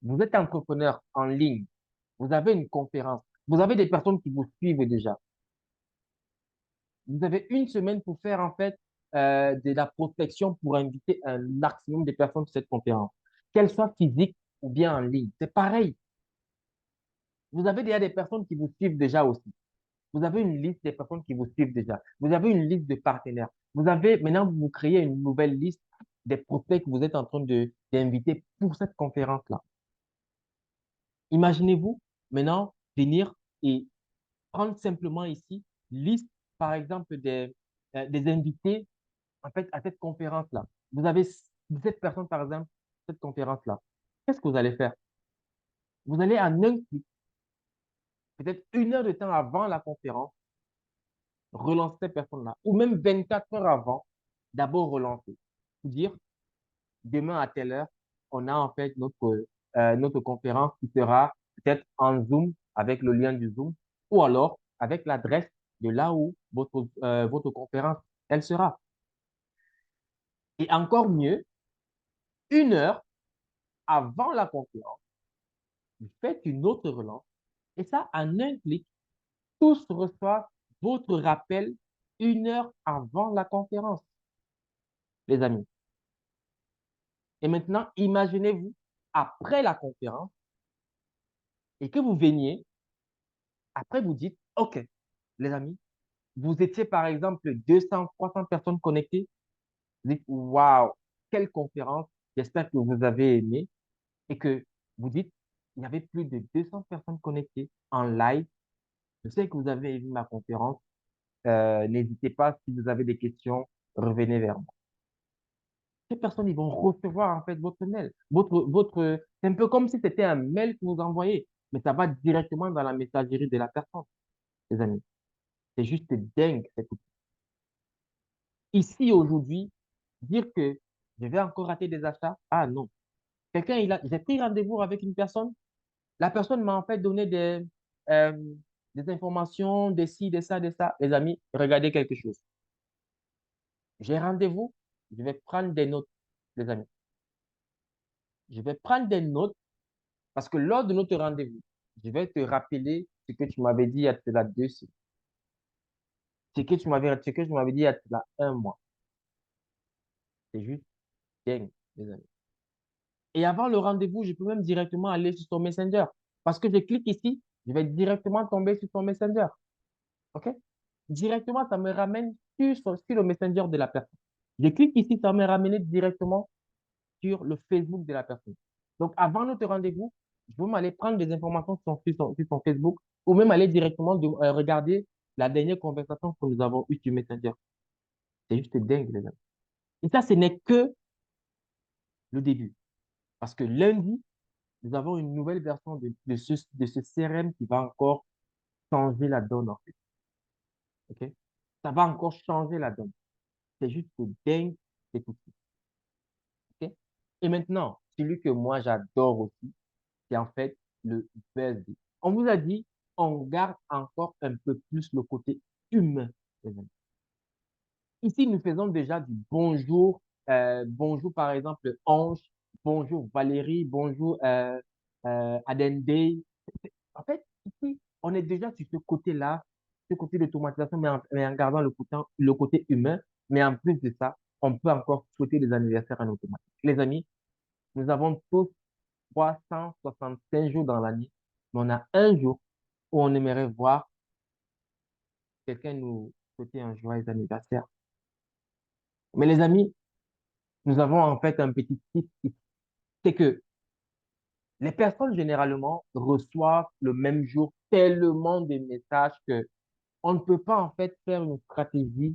Vous êtes entrepreneur en ligne, vous avez une conférence, vous avez des personnes qui vous suivent déjà. Vous avez une semaine pour faire en fait de la prospection pour inviter un maximum de personnes sur cette conférence, qu'elles soient physiques ou bien en ligne. C'est pareil. Vous avez déjà des personnes qui vous suivent déjà aussi. Vous avez une liste des personnes qui vous suivent déjà. Vous avez une liste de partenaires. Vous avez, maintenant, vous créez une nouvelle liste des prospects que vous êtes en train d'inviter pour cette conférence-là. Imaginez-vous maintenant venir et prendre simplement ici liste, par exemple, des invités en fait, à cette conférence-là. Vous avez 17 personnes, par exemple, à cette conférence-là. Qu'est-ce que vous allez faire? Vous allez en un clic, peut-être 1 heure de temps avant la conférence, relancer cette personne-là, ou même 24 heures avant, d'abord relancer. Pour dire, demain à telle heure, on a en fait notre conférence qui sera peut-être en Zoom avec le lien du Zoom, ou alors avec l'adresse de là où votre conférence, elle sera. Et encore mieux, 1 heure avant la conférence, vous faites une autre relance, et ça, en un clic, tous reçoivent votre rappel 1 heure avant la conférence, les amis. Et maintenant, imaginez-vous, après la conférence, et que vous veniez, après vous dites, OK, les amis, vous étiez par exemple 200, 300 personnes connectées. Vous dites, waouh, quelle conférence, j'espère que vous avez aimé. Et que vous dites, il y avait plus de 200 personnes connectées en live. Je sais que vous avez aimé ma conférence. N'hésitez pas, si vous avez des questions, revenez vers moi. Ces personnes, ils vont recevoir en fait votre mail. C'est un peu comme si c'était un mail que vous envoyez, mais ça va directement dans la messagerie de la personne, les amis. C'est juste dingue, cette outil. Ici, aujourd'hui, dire que je vais encore rater des achats, ah non. J'ai pris rendez-vous avec une personne, la personne m'a en fait donné euh, des informations, des ci, des ça, des ça. Les amis, regardez quelque chose. J'ai rendez-vous, je vais prendre des notes, les amis. Je vais prendre des notes parce que lors de notre rendez-vous, je vais te rappeler ce que tu m'avais dit il y a cela 2 semaines. Ce que tu m'avais dit il y a cela un mois. C'est juste dingue, les amis. Et avant le rendez-vous, je peux même directement aller sur ton Messenger. Parce que je clique ici, je vais directement tomber sur ton Messenger. OK? Directement, ça me ramène sur le Messenger de la personne. Je clique ici, ça me ramène directement sur le Facebook de la personne. Donc, avant notre rendez-vous, je peux m'aller prendre des informations sur son Facebook ou même aller directement regarder la dernière conversation que nous avons eue sur Messenger. C'est juste dingue, les amis. Et ça, ce n'est que le début. Parce que lundi, nous avons une nouvelle version de ce CRM qui va encore changer la donne, en fait. OK? Ça va encore changer la donne. C'est juste dingue, c'est tout. OK? Et maintenant, celui que moi j'adore aussi, c'est en fait le BSD. On vous a dit, on garde encore un peu plus le côté humain, les amis. Ici, nous faisons déjà du bonjour. Bonjour, par exemple, Ange. Bonjour, Valérie. Bonjour, Adende. En fait, ici, on est déjà sur ce côté-là, ce côté d'automatisation, mais en gardant le côté humain. Mais en plus de ça, on peut encore souhaiter des anniversaires en automatique. Les amis, nous avons tous 365 jours dans l'année, mais on a un jour où on aimerait voir quelqu'un nous souhaiter un joyeux anniversaire. Mais les amis, nous avons en fait un petit tip ici. C'est que les personnes généralement reçoivent le même jour tellement de messages que on ne peut pas en fait faire une stratégie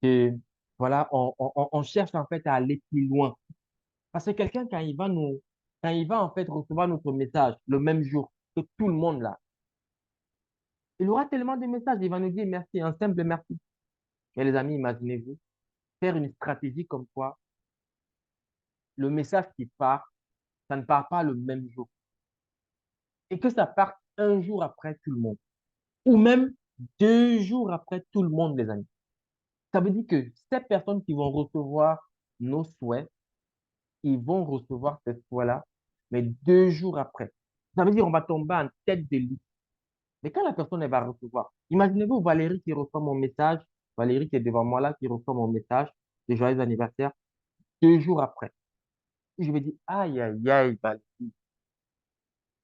de, voilà, on cherche en fait à aller plus loin. Parce que quelqu'un, quand il va en fait recevoir notre message le même jour que tout le monde là, il aura tellement de messages, il va nous dire merci, un simple merci. Mais les amis, imaginez-vous, faire une stratégie comme quoi le message qui part, ça ne part pas le même jour. Et que ça parte un jour après tout le monde. Ou même 2 jours après tout le monde, les amis. Ça veut dire que ces personnes qui vont recevoir nos souhaits, ils vont recevoir ces souhaits-là, mais 2 jours après. Ça veut dire qu'on va tomber en tête de liste. Mais quand la personne, elle va recevoir, imaginez-vous Valérie qui reçoit mon message, Valérie qui est devant moi là, qui reçoit mon message de joyeux anniversaire, 2 jours après. Je vais dire, aïe, aïe, aïe, Valérie.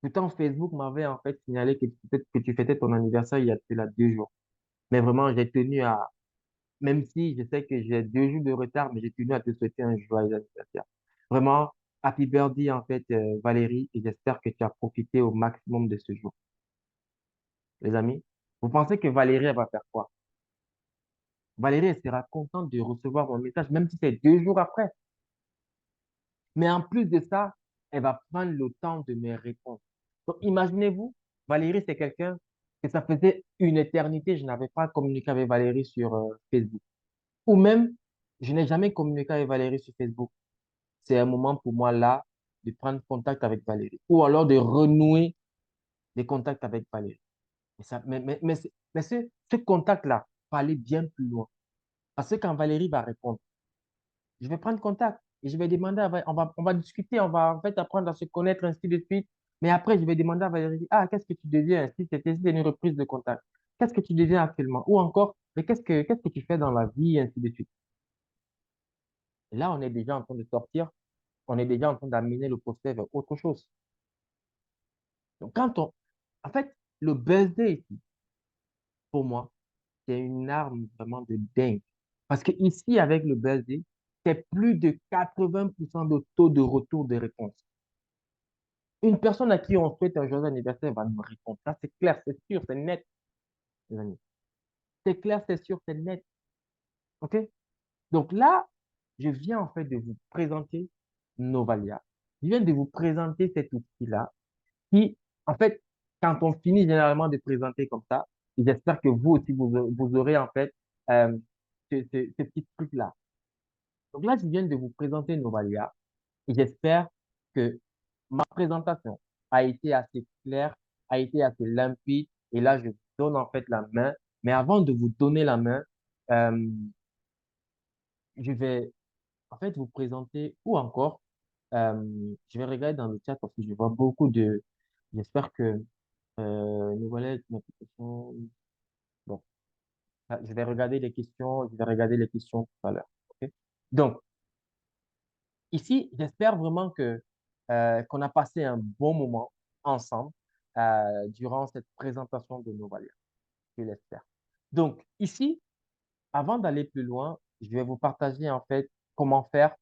Pourtant, Facebook m'avait en fait signalé que tu fêtais ton anniversaire il y a de là 2 jours. Mais vraiment, j'ai tenu à, même si je sais que j'ai 2 jours de retard, mais j'ai tenu à te souhaiter un joyeux anniversaire. Vraiment, happy birthday en fait, Valérie, et j'espère que tu as profité au maximum de ce jour. Les amis, vous pensez que Valérie, elle va faire quoi? Valérie, elle sera contente de recevoir mon message, même si c'est 2 jours après. Mais en plus de ça, elle va prendre le temps de me répondre. Donc, imaginez-vous, Valérie, c'est quelqu'un que ça faisait une éternité, je n'avais pas communiqué avec Valérie sur Facebook. Ou même, je n'ai jamais communiqué avec Valérie sur Facebook. C'est un moment pour moi là de prendre contact avec Valérie. Ou alors de renouer des contacts avec Valérie. Ce contact-là va aller bien plus loin. Parce que quand Valérie va répondre, je vais prendre contact et je vais demander, on va discuter, on va en fait apprendre à se connaître, ainsi de suite. Mais après, je vais demander à Valérie, ah, qu'est-ce que tu deviens si c'était une reprise de contact? Qu'est-ce que tu deviens actuellement? Ou encore, mais qu'est-ce que tu fais dans la vie, ainsi de suite. Et là, on est déjà en train de sortir, on est déjà en train d'amener le procès vers autre chose. Donc, en fait, le birthday ici, pour moi, c'est une arme vraiment de dingue. Parce que ici, avec le birthday, c'est plus de 80% de taux de retour de réponse. Une personne à qui on souhaite un joyeux anniversaire va nous répondre. Ça, c'est clair, c'est sûr, c'est net, les amis. C'est clair, c'est sûr, c'est net. OK? Donc là, je viens en fait de vous présenter Novalia. Je viens de vous présenter cet outil-là qui, en fait, quand on finit généralement de présenter comme ça, j'espère que vous aussi, vous aurez en fait euh, ce petit truc-là. Donc là, je viens de vous présenter Novalia et j'espère que ma présentation a été assez claire, a été assez limpide. Et là, je vous donne en fait la main. Mais avant de vous donner la main, euh, je vais en fait vous présenter ou encore, je vais regarder dans le chat parce que je vois beaucoup de. J'espère que nous voilà une application. Bon, je vais regarder les questions. Je vais regarder les questions tout à l'heure. OK? Donc, ici, j'espère vraiment que qu'on a passé un bon moment ensemble durant cette présentation de Novalia. Je l'espère. Donc, ici, avant d'aller plus loin, je vais vous partager en fait comment faire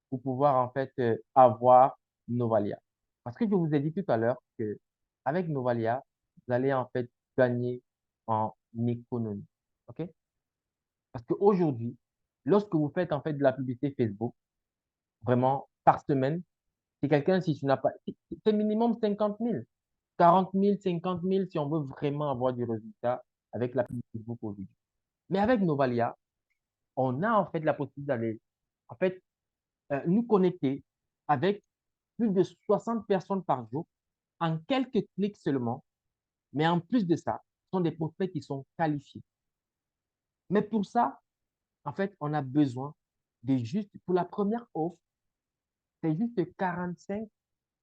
pour pouvoir en fait avoir Novalia. Parce que je vous ai dit tout à l'heure que avec Novalia, vous allez en fait gagner en économie. OK? Parce qu'aujourd'hui, lorsque vous faites en fait de la publicité Facebook, vraiment par semaine, c'est quelqu'un, si tu n'as pas, c'est minimum 50 000, 40 000, 50 000 si on veut vraiment avoir du résultat avec la publicité Facebook aujourd'hui. Mais avec Novalia, on a en fait la possibilité d'aller, en fait, nous connecter avec plus de 60 personnes par jour en quelques clics seulement. Mais en plus de ça, ce sont des prospects qui sont qualifiés. Mais pour ça, en fait, on a besoin de juste, pour la première offre, c'est juste 45,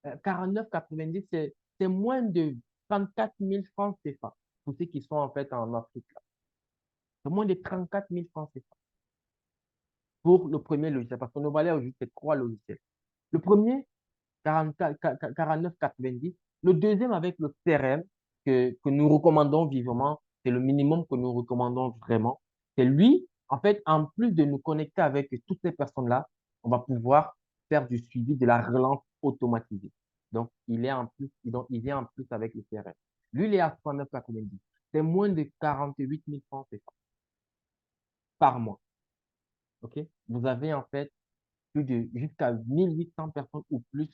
49,90, c'est moins de 34 000 francs CFA pour ceux qui sont en fait en Afrique. C'est moins de 34 000 francs CFA pour le premier logiciel, parce qu'on nous valait aujourd'hui c'est 3 logiciels. Le premier, 49,90. Le deuxième avec le CRM que nous recommandons vivement, c'est le minimum que nous recommandons vraiment. C'est lui, en fait, en plus de nous connecter avec toutes ces personnes-là, on va pouvoir faire du suivi de la relance automatisée. Donc, il est en plus avec le CRM. Lui, il est à 39,90. C'est moins de 48 000 francs CFA par mois. OK? Vous avez en fait plus de jusqu'à 1 800 personnes ou plus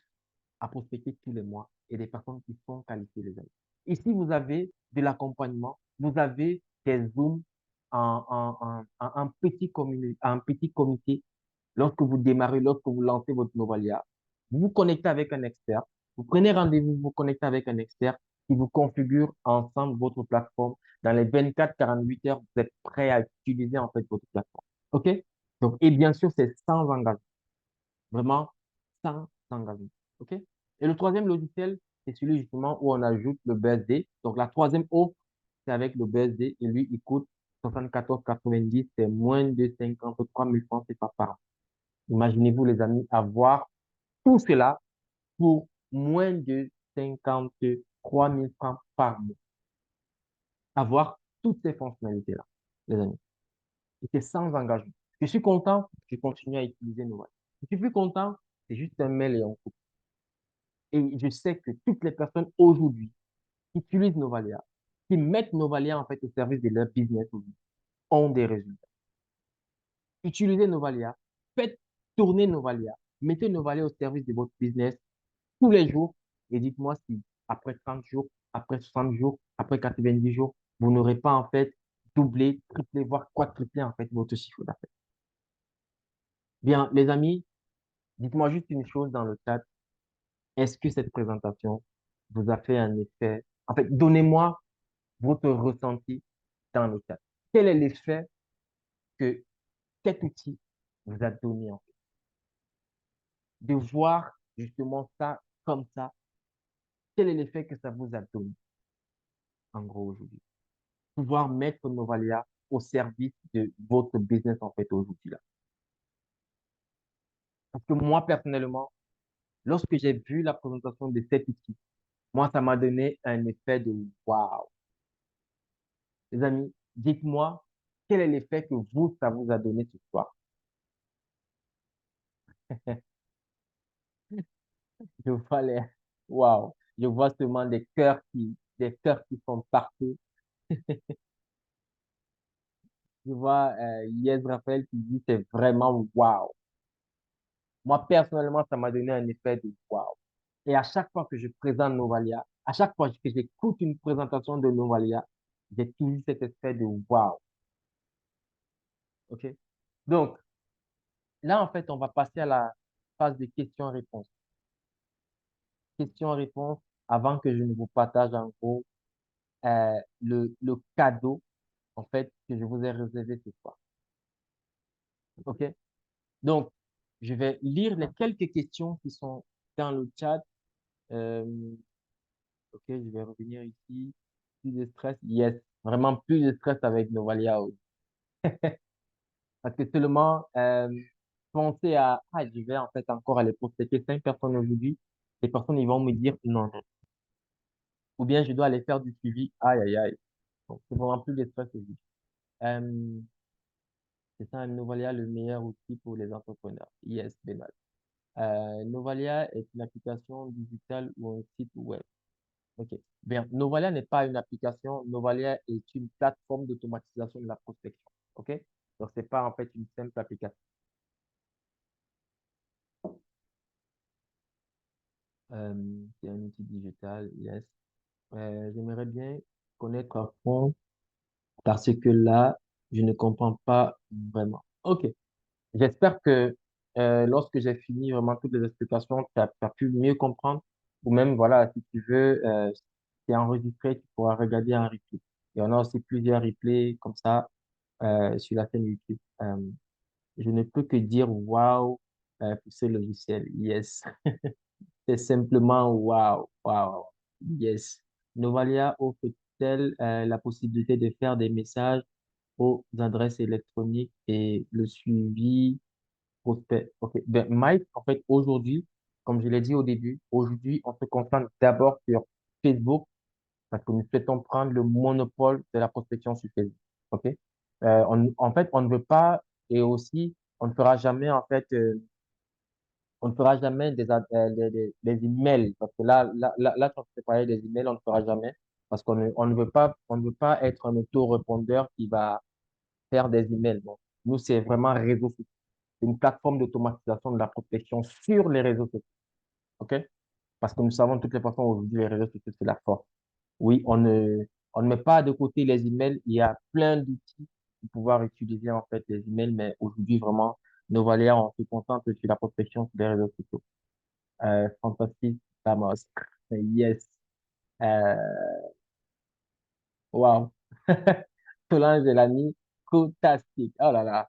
à prospecter tous les mois et des personnes qui sont qualifiées, les amis. Ici, vous avez de l'accompagnement, vous avez des Zooms en petit comité lorsque vous démarrez, lorsque vous lancez votre Novalia. Vous vous connectez avec un expert, vous prenez rendez-vous, vous vous connectez avec un expert qui vous configure ensemble votre plateforme. Dans les 24-48 heures, vous êtes prêt à utiliser en fait votre plateforme. OK? Donc, et bien sûr, c'est sans engagement. Vraiment, sans engagement. OK? Et le troisième logiciel, c'est celui justement où on ajoute le BSD. Donc, la troisième offre, c'est avec le BSD et lui, il coûte 74,90. C'est moins de 53 000 francs CFA par an. Imaginez-vous, les amis, avoir tout cela pour moins de 53 000 francs par mois. Avoir toutes ces fonctionnalités-là, les amis. Et c'est sans engagement. Je suis content, je continue à utiliser Noval. Je suis plus content, c'est juste un mail et on coupe. Et je sais que toutes les personnes aujourd'hui qui utilisent Novalia, qui mettent Novalia en fait au service de leur business aujourd'hui, ont des résultats. Utilisez Novalia, faites tourner Novalia, mettez Novalia au service de votre business tous les jours et dites-moi si après 30 jours, après 60 jours, après 90 jours, vous n'aurez pas en fait doublé, triplé, voire quadruplé en fait votre chiffre d'affaires. Bien, les amis, dites-moi juste une chose dans le chat. Est-ce que cette présentation vous a fait un effet? En fait, donnez-moi votre ressenti dans le chat. Quel est l'effet que cet outil vous a donné en fait? De voir justement ça comme ça, quel est l'effet que ça vous a donné en gros aujourd'hui? Pouvoir mettre Novalia au service de votre business en fait aujourd'hui là. Parce que moi personnellement, lorsque j'ai vu la présentation de cet outil, moi ça m'a donné un effet de waouh. Les amis, dites-moi quel est l'effet que vous, ça vous a donné ce soir. Je vois les, waouh, je vois seulement des cœurs qui sont partout. Je vois Yes Raphaël qui dit c'est vraiment waouh. Moi, personnellement, ça m'a donné un effet de waouh. Et à chaque fois que je présente Novalia, à chaque fois que j'écoute une présentation de Novalia, j'ai toujours cet effet de waouh. OK? Donc, là, en fait, on va passer à la phase de questions-réponses. Questions-réponses avant que je ne vous partage en gros le cadeau, en fait, que je vous ai réservé ce soir. OK? Donc, je vais lire les quelques questions qui sont dans le chat. Euh, OK, je vais revenir ici. Plus de stress. Yes. Vraiment plus de stress avec Novalia. Parce que seulement penser à, ah, je vais en fait encore aller prospecter 5 personnes aujourd'hui. Les personnes, ils vont me dire non, non. Ou bien je dois aller faire du suivi. Aïe, aïe, aïe. Donc, c'est vraiment plus de stress aujourd'hui. Euh, c'est ça, Novalia, le meilleur outil pour les entrepreneurs. Yes, Benal. Novalia est une application digitale ou un site web. OK. Bien, Novalia n'est pas une application. Novalia est une plateforme d'automatisation de la prospection. OK? Donc, c'est pas en fait une simple application. Euh, c'est un outil digital, yes. J'aimerais bien connaître à fond parce que là, je ne comprends pas vraiment. OK. J'espère que lorsque j'ai fini vraiment toutes les explications, tu as pu mieux comprendre. Ou même, voilà, si tu veux, c'est enregistré, tu pourras regarder un replay. Et on a aussi plusieurs replays comme ça sur la chaîne YouTube. Je ne peux que dire waouh pour ce logiciel. Yes. C'est simplement waouh, waouh. Yes. Novalia offre-t-elle la possibilité de faire des messages aux adresses électroniques et le suivi prospect? Ok. Ben, Mike, en fait, aujourd'hui, comme je l'ai dit au début, aujourd'hui, on se concentre d'abord sur Facebook parce que nous souhaitons prendre le monopole de la prospection sur Facebook. OK? En fait, on ne veut pas et aussi, on ne fera jamais, en fait, on ne fera jamais des emails parce que là, quand tu parler des emails, on ne fera jamais parce on ne veut pas, on ne veut pas être un auto-répondeur qui va faire des emails. Donc, nous, c'est vraiment réseau social. C'est une plateforme d'automatisation de la prospection sur les réseaux sociaux. OK? Parce que nous savons de toutes les façons aujourd'hui, les réseaux sociaux, c'est la force. Oui, on ne met pas de côté les emails. Il y a plein d'outils pour pouvoir utiliser en fait les emails, mais aujourd'hui, vraiment, nos valeurs, on se concentre sur la prospection sur les réseaux sociaux. Fantastique, vamos. Yes. Euh, wow. Solange et l'ami, fantastique. Oh là là.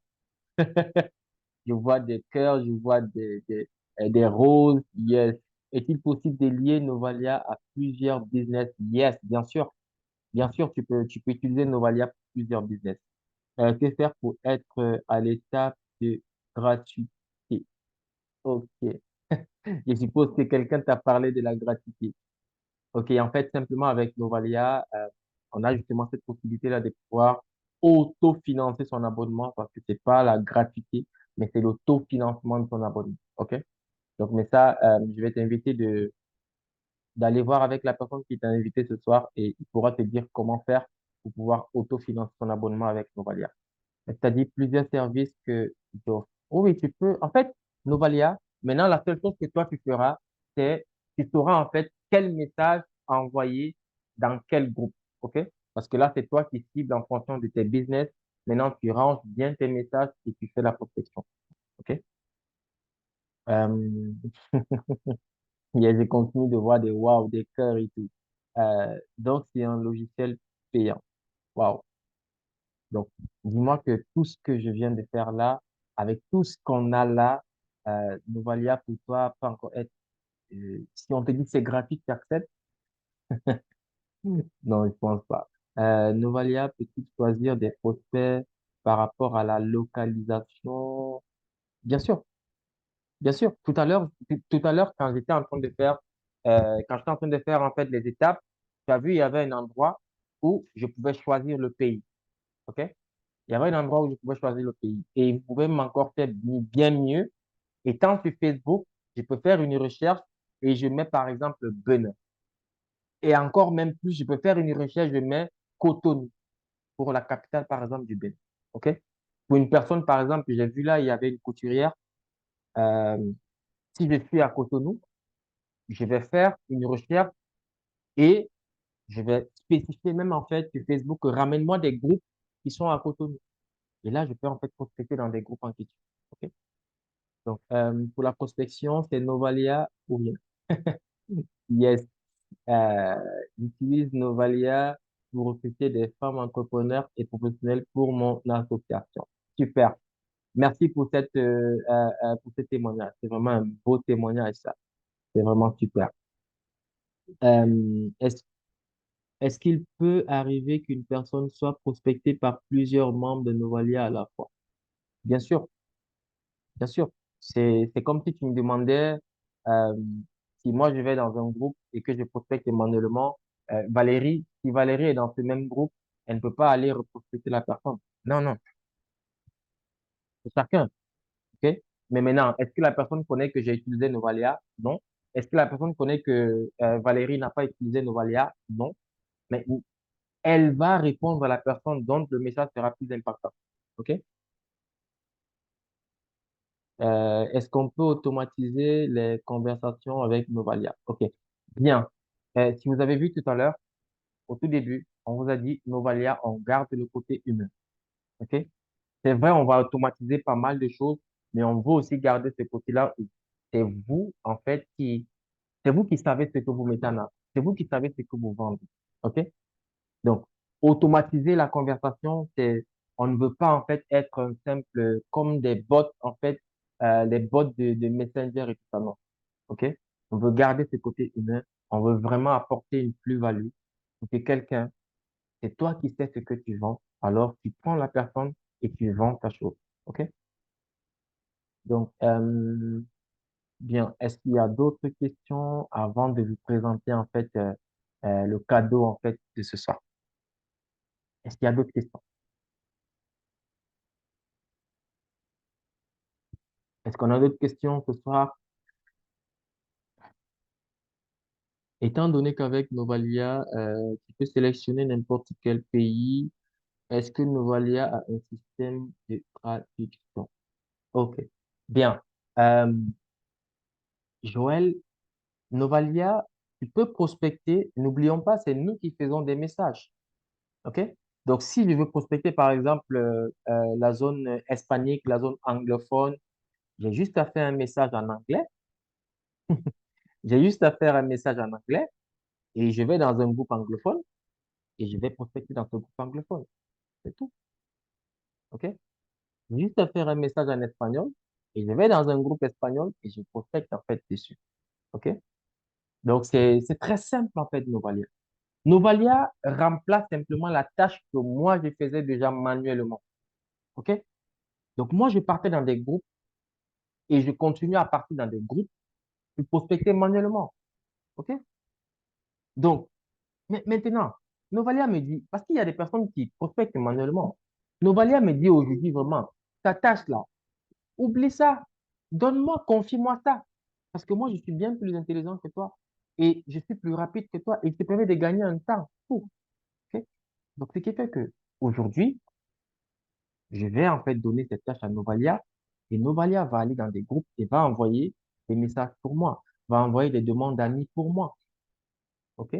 Je vois des cœurs, je vois des roses. Yes. Est-il possible de lier Novalia à plusieurs business? Yes, bien sûr. Bien sûr, tu peux utiliser Novalia pour plusieurs business. Que faire pour être à l'étape de gratuité? Ok. Je suppose que quelqu'un t'a parlé de la gratuité. Ok, en fait, simplement avec Novalia, on a justement cette possibilité-là de pouvoir autofinancer son abonnement parce que c'est pas la gratuité, mais c'est l'autofinancement de son abonnement. Ok? Donc, mais ça, je vais t'inviter d'aller voir avec la personne qui t'a invité ce soir et il pourra te dire comment faire pour pouvoir autofinancer son abonnement avec Novalia. C'est-à-dire plusieurs services que j'offre. Oh oui, tu peux. En fait, Novalia, maintenant, la seule chose que toi, tu feras, c'est tu sauras en fait quel message envoyer dans quel groupe. OK? Parce que là, c'est toi qui cibles en fonction de tes business. Maintenant, tu ranges bien tes messages et tu fais la prospection. OK? Euh, je continue de voir des wow, des cœurs et tout. Donc, c'est un logiciel payant. Wow. Donc, dis-moi que tout ce que je viens de faire là, avec tout ce qu'on a là, Novalia pour toi peut encore être, si on te dit que c'est gratuit, tu acceptes? Non, je pense pas. Novalia peut-il choisir des prospects par rapport à la localisation? Bien sûr, bien sûr. Tout à l'heure, quand j'étais en train de faire en fait les étapes, tu as vu, il y avait un endroit où je pouvais choisir le pays. OK? Il y avait un endroit où je pouvais choisir le pays. Et il pouvait m'encore faire bien mieux. Étant sur Facebook, je peux faire une recherche et je mets par exemple Benin. Et encore même plus, je peux faire une recherche, je mets Cotonou pour la capitale par exemple du Bénin. OK? Pour une personne, par exemple, j'ai vu là, il y avait une couturière. euh, Si je suis à Cotonou, je vais faire une recherche et je vais spécifier même en fait sur Facebook, ramène-moi des groupes qui sont à Cotonou. Et là, je peux en fait prospecter dans des groupes en question. OK? Donc, pour la prospection, c'est Novalia ou rien. Yes. Euh, J'utilise Novalia pour recruter des femmes entrepreneurs et professionnelles pour mon association. Super. Merci pour ce témoignage. C'est vraiment un beau témoignage, ça. C'est vraiment super. Est-ce qu'il peut arriver qu'une personne soit prospectée par plusieurs membres de Novalia à la fois? Bien sûr. Bien sûr, c'est comme si tu me demandais euh, si moi je vais dans un groupe et que je prospecte manuellement, Valérie, si Valérie est dans ce même groupe, elle ne peut pas aller reprospecter la personne. Non, non, c'est chacun, ok? Mais maintenant, est-ce que la personne connaît que j'ai utilisé Novalia? Non. Est-ce que la personne connaît que Valérie n'a pas utilisé Novalia? Non. Mais elle va répondre à la personne dont le message sera plus impactant. OK? Est-ce qu'on peut automatiser les conversations avec Novalia? OK. Bien. Si vous avez vu tout à l'heure, au tout début, on vous a dit Novalia, on garde le côté humain. OK? C'est vrai, on va automatiser pas mal de choses, mais on veut aussi garder ce côté-là où c'est vous, en fait, c'est vous qui savez ce que vous mettez en avant. C'est vous qui savez ce que vous vendez. OK? Donc, automatiser la conversation, on ne veut pas en fait être un simple, comme des bots, en fait, les bots de Messenger et tout ça, non. OK? On veut garder ce côté humain. On veut vraiment apporter une plus-value pour que quelqu'un, c'est toi qui sais ce que tu vends, alors tu prends la personne et tu vends ta chose. OK? Donc, bien, est-ce qu'il y a d'autres questions avant de vous présenter en fait le cadeau en fait de ce soir? Est-ce qu'il y a d'autres questions? Est-ce qu'on a d'autres questions ce soir? Étant donné qu'avec Novalia, tu peux sélectionner n'importe quel pays, est-ce que Novalia a un système de traduction? OK. Bien. Euh, Joël, Novalia, tu peux prospecter. N'oublions pas, c'est nous qui faisons des messages. OK? Donc, si je veux prospecter, par exemple, la zone hispanique, la zone anglophone, j'ai juste à faire un message en anglais J'ai juste à faire un message en anglais et je vais dans un groupe anglophone et je vais prospecter dans ce groupe anglophone. C'est tout. OK? J'ai juste à faire un message en espagnol et je vais dans un groupe espagnol et je prospecte en fait dessus. OK? Donc, c'est très simple en fait, Novalia. Novalia remplace simplement la tâche que moi, je faisais déjà manuellement. OK? Donc, moi, je partais dans des groupes et je continue à partir dans des groupes pour prospecter manuellement. OK? Donc, maintenant, Novalia me dit, parce qu'il y a des personnes qui prospectent manuellement. Novalia me dit aujourd'hui vraiment, ta tâche là, oublie ça. Donne-moi, confie-moi ça. Parce que moi, je suis bien plus intelligent que toi et je suis plus rapide que toi et je te permet de gagner un temps fou. OK? Donc, ce qui fait que aujourd'hui, je vais en fait donner cette tâche à Novalia et Novalia va aller dans des groupes et va envoyer des messages pour moi, va envoyer des demandes d'amis pour moi. OK?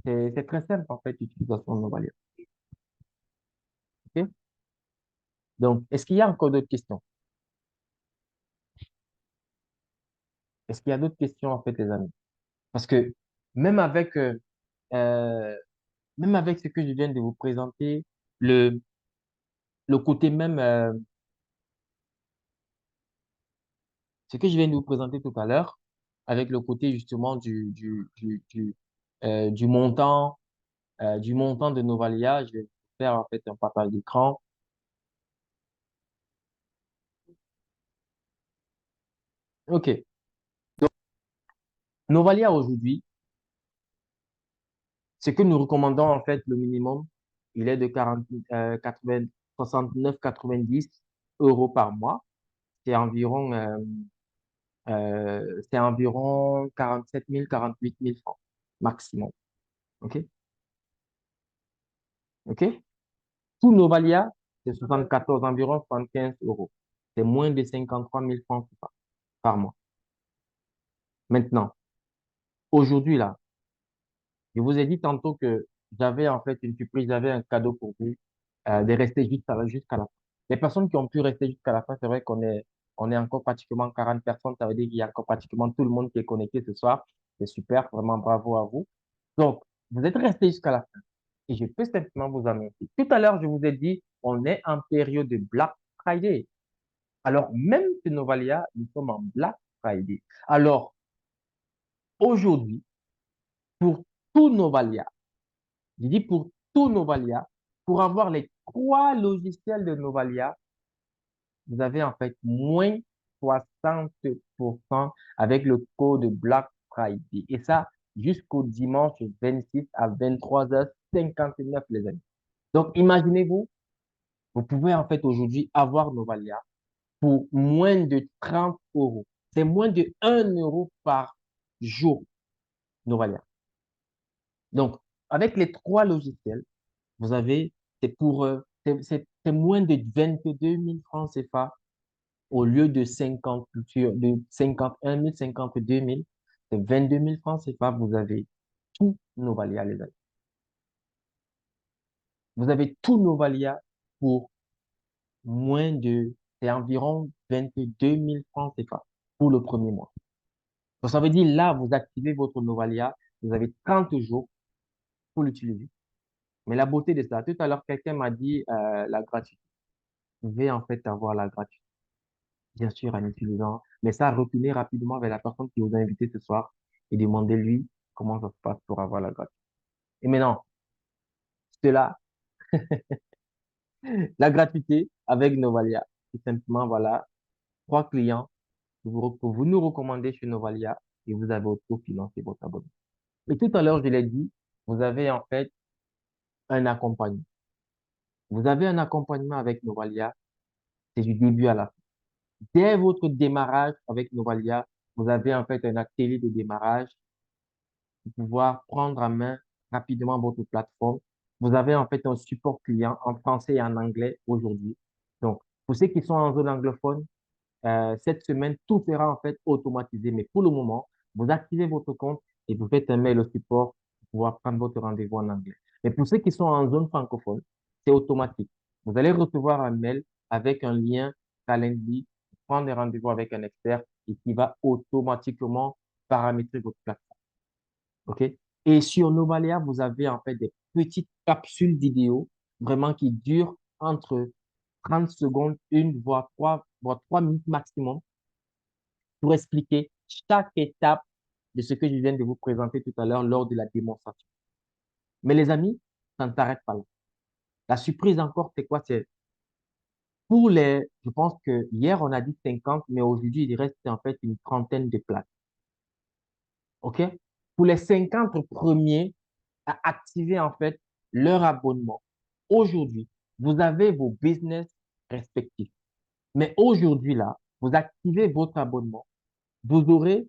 C'est très simple en fait l'utilisation de Novalia. OK? Donc, est-ce qu'il y a encore d'autres questions? Est-ce qu'il y a d'autres questions en fait, les amis? Parce que même avec, euh, euh, même avec ce que je viens de vous présenter, le, le côté même, ce que je viens de vous présenter tout à l'heure, avec le côté justement du montant de Novalia, je vais faire en fait un partage d'écran. OK. Novalia aujourd'hui, ce que nous recommandons en fait, le minimum, il est de 40, 80, 69, 90 euros par mois. C'est environ, c'est environ 47 000, 48 000 francs maximum. OK? OK? Tout Novalia, c'est 74, environ 75 euros. C'est moins de 53 000 francs par mois. Maintenant, aujourd'hui, là, je vous ai dit tantôt que j'avais en fait une surprise, j'avais un cadeau pour vous, de rester jusqu'à la fin. Les personnes qui ont pu rester jusqu'à la fin, c'est vrai on est encore pratiquement 40 personnes, ça veut dire qu'il y a encore pratiquement tout le monde qui est connecté ce soir. C'est super, vraiment bravo à vous. Donc, vous êtes restés jusqu'à la fin et je peux simplement vous annoncer. Tout à l'heure, je vous ai dit, on est en période de Black Friday. Alors, même chez Novalia, nous sommes en Black Friday. Alors, aujourd'hui, pour tous Novalia, je dis pour tous Novalia, pour avoir les trois logiciels de Novalia, vous avez en fait moins 60% avec le code Black Friday. Et ça, jusqu'au dimanche 26 à 23h59, les amis. Donc, imaginez-vous, vous pouvez en fait aujourd'hui avoir Novalia pour moins de 30 euros. C'est moins de 1 euro par jour, Novalia. Donc, avec les trois logiciels, vous avez, c'est moins de 22 000 francs CFA au lieu de 51 000, 52 000. C'est 22 000 francs CFA. Vous avez tous nos Valia, les amis. Vous avez tous nos Valia pour moins de, c'est environ 22 000 francs CFA pour le premier mois. Donc, ça veut dire là, vous activez votre Novalia, vous avez 30 jours pour l'utiliser. Mais la beauté de ça, tout à l'heure, quelqu'un m'a dit la gratuité. Vous pouvez en fait avoir la gratuité, bien sûr, en utilisant, mais ça, retournez rapidement vers la personne qui vous a invité ce soir et demandez-lui comment ça se passe pour avoir la gratuité. Et maintenant, cela, la gratuité avec Novalia, c'est simplement, voilà, trois clients que vous nous recommandez chez Novalia et vous avez auto-financé votre abonnement. Et tout à l'heure, je l'ai dit, vous avez en fait un accompagnement. Vous avez un accompagnement avec Novalia, c'est du début à la fin. Dès votre démarrage avec Novalia, vous avez en fait un atelier de démarrage pour pouvoir prendre en main rapidement votre plateforme. Vous avez en fait un support client en français et en anglais aujourd'hui. Donc, pour ceux qui sont en zone anglophone, cette semaine, tout sera en fait automatisé. Mais pour le moment, vous activez votre compte et vous faites un mail au support pour pouvoir prendre votre rendez-vous en anglais. Mais pour ceux qui sont en zone francophone, c'est automatique. Vous allez recevoir un mail avec un lien Calendly, prendre des rendez-vous avec un expert et qui va automatiquement paramétrer votre plateforme. OK? Et sur Novalia, vous avez en fait des petites capsules vidéo vraiment qui durent entre 30 secondes, une voire 3 minutes maximum pour expliquer chaque étape de ce que je viens de vous présenter tout à l'heure lors de la démonstration. Mais les amis, ça ne s'arrête pas là. La surprise encore, c'est quoi? C'est je pense que hier, on a dit 50, mais aujourd'hui, il reste en fait une trentaine de places. OK? Pour les 50 premiers à activer en fait leur abonnement. Aujourd'hui, vous avez vos business respectifs. Mais aujourd'hui, là, vous activez votre abonnement. Vous aurez,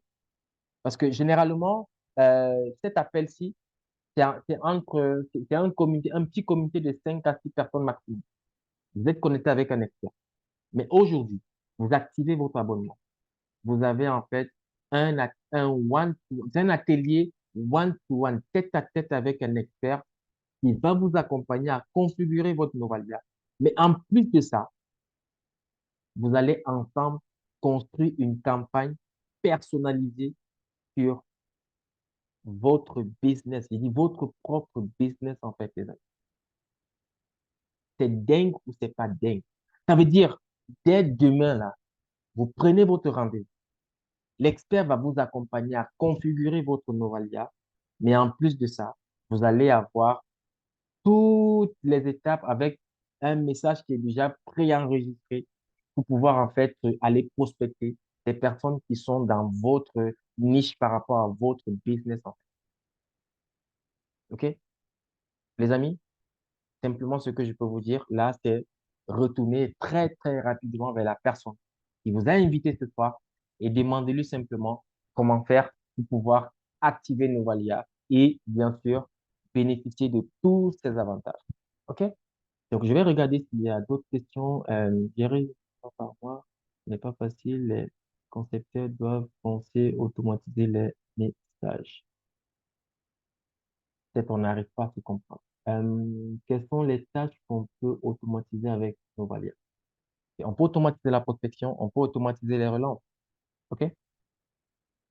parce que généralement, cet appel-ci, c'est un comité, un petit comité de 5 à 6 personnes maximum. Vous êtes connecté avec un expert. Mais aujourd'hui, vous activez votre abonnement. Vous avez en fait un atelier one-to-one, tête-à-tête avec un expert qui va vous accompagner à configurer votre Novalia. Mais en plus de ça, vous allez ensemble construire une campagne personnalisée sur votre business. Je dis votre propre business en fait, les amis. C'est dingue ou c'est pas dingue? Ça veut dire, dès demain, là, vous prenez votre rendez-vous. L'expert va vous accompagner à configurer votre Novalia. Mais en plus de ça, vous allez avoir toutes les étapes avec un message qui est déjà préenregistré pour pouvoir en fait aller prospecter des personnes qui sont dans votre niche par rapport à votre business en fait. OK? Les amis, simplement ce que je peux vous dire là, c'est retourner très très rapidement vers la personne qui vous a invité ce soir et demandez-lui simplement comment faire pour pouvoir activer Novalia et bien sûr bénéficier de tous ces avantages. OK? Donc, je vais regarder s'il y a d'autres questions. Gérer par mois n'est pas facile. Les concepteurs doivent penser automatiser les messages. Peut-être on n'arrive pas à se comprendre. Quelles sont les tâches qu'on peut automatiser avec Novalia? Et on peut automatiser la prospection, on peut automatiser les relances. OK?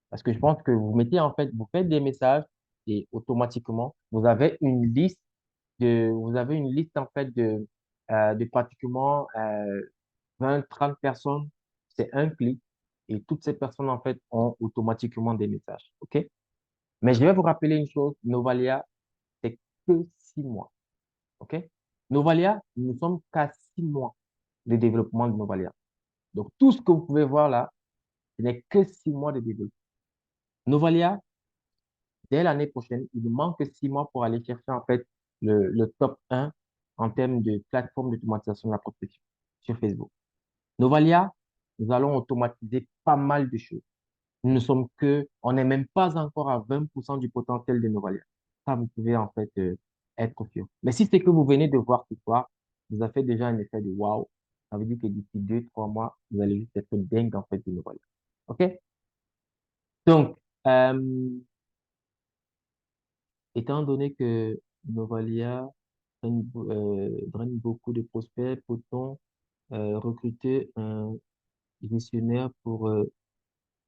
Parce que je pense que vous mettez en fait, vous faites des messages et automatiquement, vous avez une liste en fait de pratiquement 20, 30 personnes, c'est un clic et toutes ces personnes, en fait, ont automatiquement des messages. OK? Mais je vais vous rappeler une chose, Novalia, c'est que 6 mois. OK? Novalia, nous sommes qu'à 6 mois de développement de Novalia. Donc, tout ce que vous pouvez voir là, ce n'est que 6 mois de développement. Novalia, dès l'année prochaine, il nous manque 6 mois pour aller chercher, en fait, le top 1 en termes de plateforme d'automatisation de la prospection sur Facebook. Novalia, nous allons automatiser pas mal de choses. Nous ne sommes on n'est même pas encore à 20% du potentiel de Novalia. Ça, vous pouvez en fait être sûr. Mais si c'est que vous venez de voir ce soir, vous avez fait déjà un effet de waouh. Ça veut dire que d'ici 2, 3 mois, vous allez juste être dingue en fait de Novalia. OK? Donc, euh, étant donné que Novalia draine beaucoup de prospects, peut-on recruter un gestionnaire pour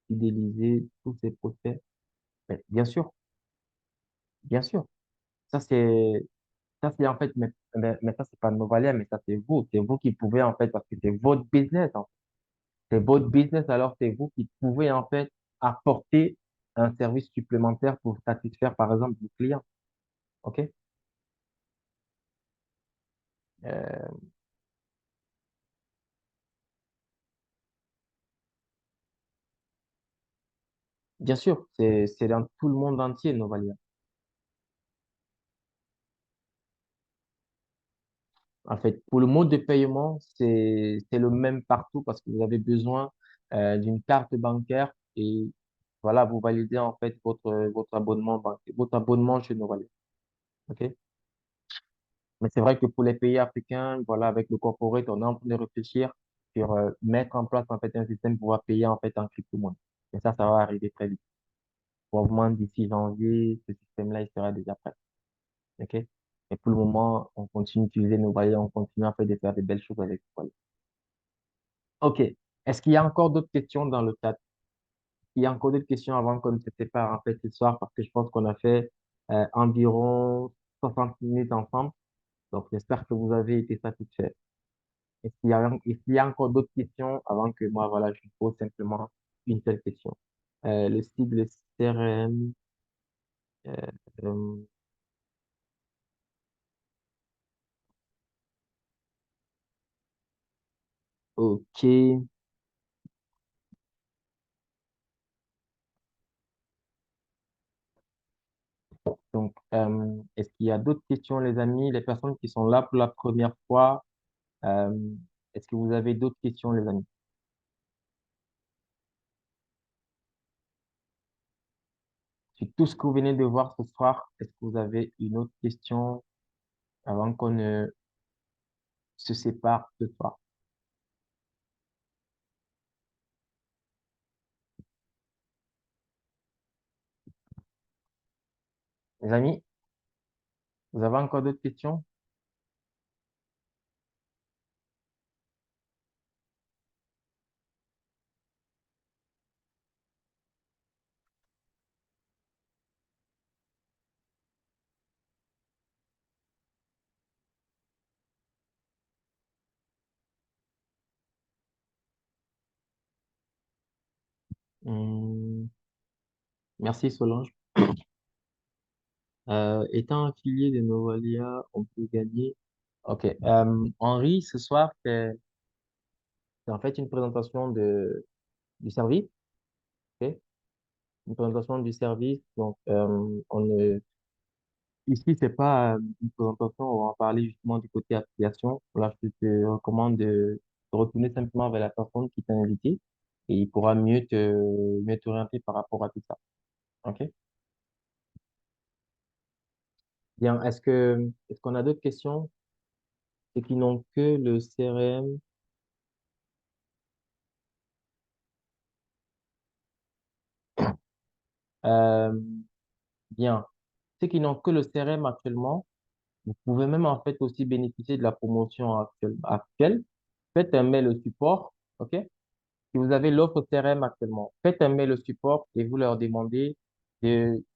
fidéliser tous ces prospects? Ben, bien sûr, bien sûr. Ça, c'est en fait, mais ça, c'est pas Novalia, mais ça, c'est vous. C'est vous qui pouvez, en fait, parce que c'est votre business, hein. C'est votre business, alors c'est vous qui pouvez, en fait, apporter un service supplémentaire pour satisfaire, par exemple, vos clients. OK? Euh, bien sûr, c'est dans tout le monde entier, Novalia. En fait, pour le mode de paiement, c'est le même partout parce que vous avez besoin d'une carte bancaire et voilà, vous validez en fait votre abonnement bancaire, votre abonnement chez Novalia. OK? Mais c'est vrai que pour les pays africains, voilà, avec le corporate, on est en train de réfléchir sur mettre en place en fait un système pour pouvoir payer en fait en crypto-monnaie. Mais ça va arriver très vite. Probablement d'ici janvier, ce système-là, il sera déjà prêt. OK? Et pour le moment, on continue d'utiliser nos valeurs, on continue en fait de faire de belles choses avec nos valeurs. OK. Est-ce qu'il y a encore d'autres questions dans le chat? Il y a encore d'autres questions avant qu'on ne se sépare en fait ce soir parce que je pense qu'on a fait environ 60 minutes ensemble. Donc, j'espère que vous avez été satisfait. Est-ce qu'il y a encore d'autres questions avant que moi, voilà, je vous pose simplement une seule question? Le cible CRM, euh, euh, ok. Donc, est-ce qu'il y a d'autres questions, les amis? Les personnes qui sont là pour la première fois, euh, est-ce que vous avez d'autres questions, les amis? Sur tout ce que vous venez de voir ce soir, est-ce que vous avez une autre question avant qu'on ne se sépare ce soir? Les amis, vous avez encore d'autres questions? Hmm, merci Solange. Étant affilié de Novalia, on peut gagner. Ok. Henri, ce soir, c'est en fait une présentation du service. Ok. Une présentation du service. Donc, ici, c'est pas une présentation où on va parler justement du côté affiliation. Là, je te recommande de retourner simplement vers la personne qui t'a invité et il pourra mieux t'orienter par rapport à tout ça. OK? Bien. Est-ce qu'on a d'autres questions? Ceux qui n'ont que le CRM, euh, bien. Ceux qui n'ont que le CRM actuellement, vous pouvez même en fait aussi bénéficier de la promotion actuelle. Faites un mail au support. OK? Si vous avez l'offre CRM actuellement, faites un mail au support et vous leur demandez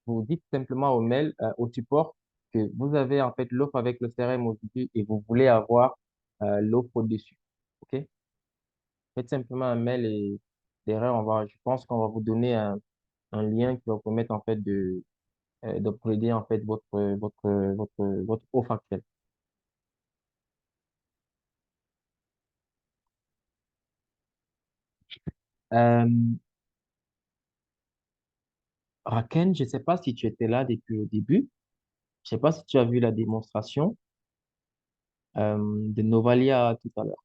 vous dites simplement au mail, au support que vous avez en fait l'offre avec le CRM aujourd'hui et vous voulez avoir l'offre au-dessus. OK? Faites simplement un mail et derrière, je pense qu'on va vous donner un lien qui va vous permettre en fait d'upgrader en fait votre offre actuelle. Euh, Raken, je ne sais pas si tu étais là depuis le début. Je ne sais pas si tu as vu la démonstration de Novalia tout à l'heure.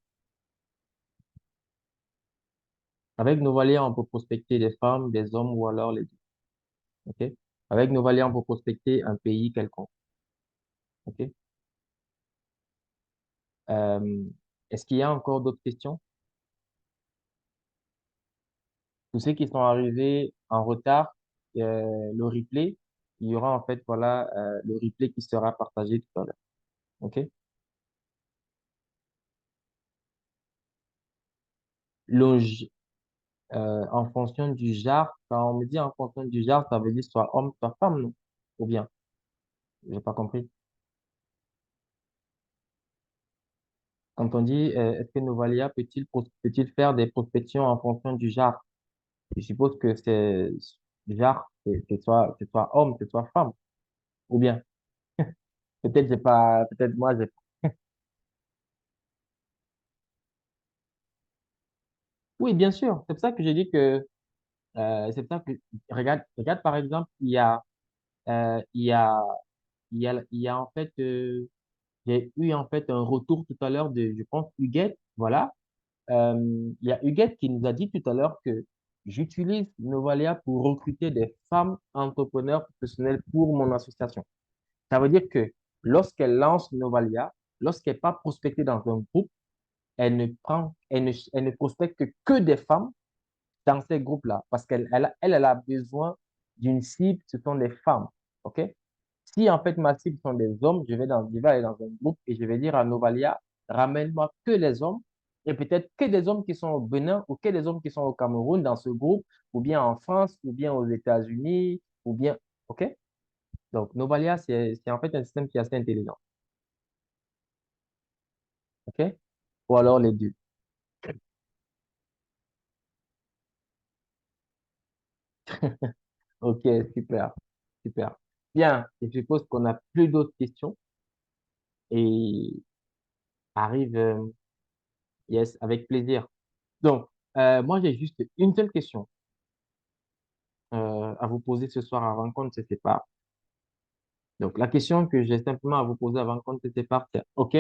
Avec Novalia, on peut prospecter des femmes, des hommes ou alors les deux. OK? Avec Novalia, on peut prospecter un pays quelconque. OK? Euh, est-ce qu'il y a encore d'autres questions? Tous ceux qui sont arrivés en retard, le replay, il y aura en fait, voilà, le replay qui sera partagé tout à l'heure. OK? Loge, en fonction du genre, quand on me dit en fonction du genre, ça veut dire soit homme, soit femme, non? Ou bien? J'ai pas compris. Quand on dit, est-ce que Novalia peut-il faire des prospections en fonction du genre? Je suppose que c'est genre, c'est soit homme, c'est soit femme. Ou bien, peut-être moi, oui, bien sûr. C'est pour ça que j'ai dit que, c'est pour ça que, regarde par exemple, euh, il y a, il y a en fait, j'ai eu en fait un retour tout à l'heure de, je pense, Huguette, voilà. Il y a Huguette qui nous a dit tout à l'heure que j'utilise Novalia pour recruter des femmes entrepreneurs professionnels pour mon association. Ça veut dire que lorsqu'elle lance Novalia, lorsqu'elle n'est pas prospectée dans un groupe, elle ne prospecte que des femmes dans ces groupes-là parce qu'elle a besoin d'une cible, ce sont des femmes. OK? Si en fait ma cible sont des hommes, je vais aller dans un groupe et je vais dire à Novalia, ramène-moi que les hommes Et peut-être que des hommes qui sont au Bénin ou que des hommes qui sont au Cameroun dans ce groupe, ou bien en France, ou bien aux États-Unis, ou bien. OK? Donc, Novalia, c'est en fait un système qui est assez intelligent. OK? Ou alors les deux. OK, super. Super. Bien, je suppose qu'on n'a plus d'autres questions et arrive, yes, avec plaisir. Donc, moi, j'ai juste une seule question à vous poser ce soir avant qu'on ne se sépare. Donc, la question que j'ai simplement à vous poser avant qu'on ne se sépare, c'est, OK,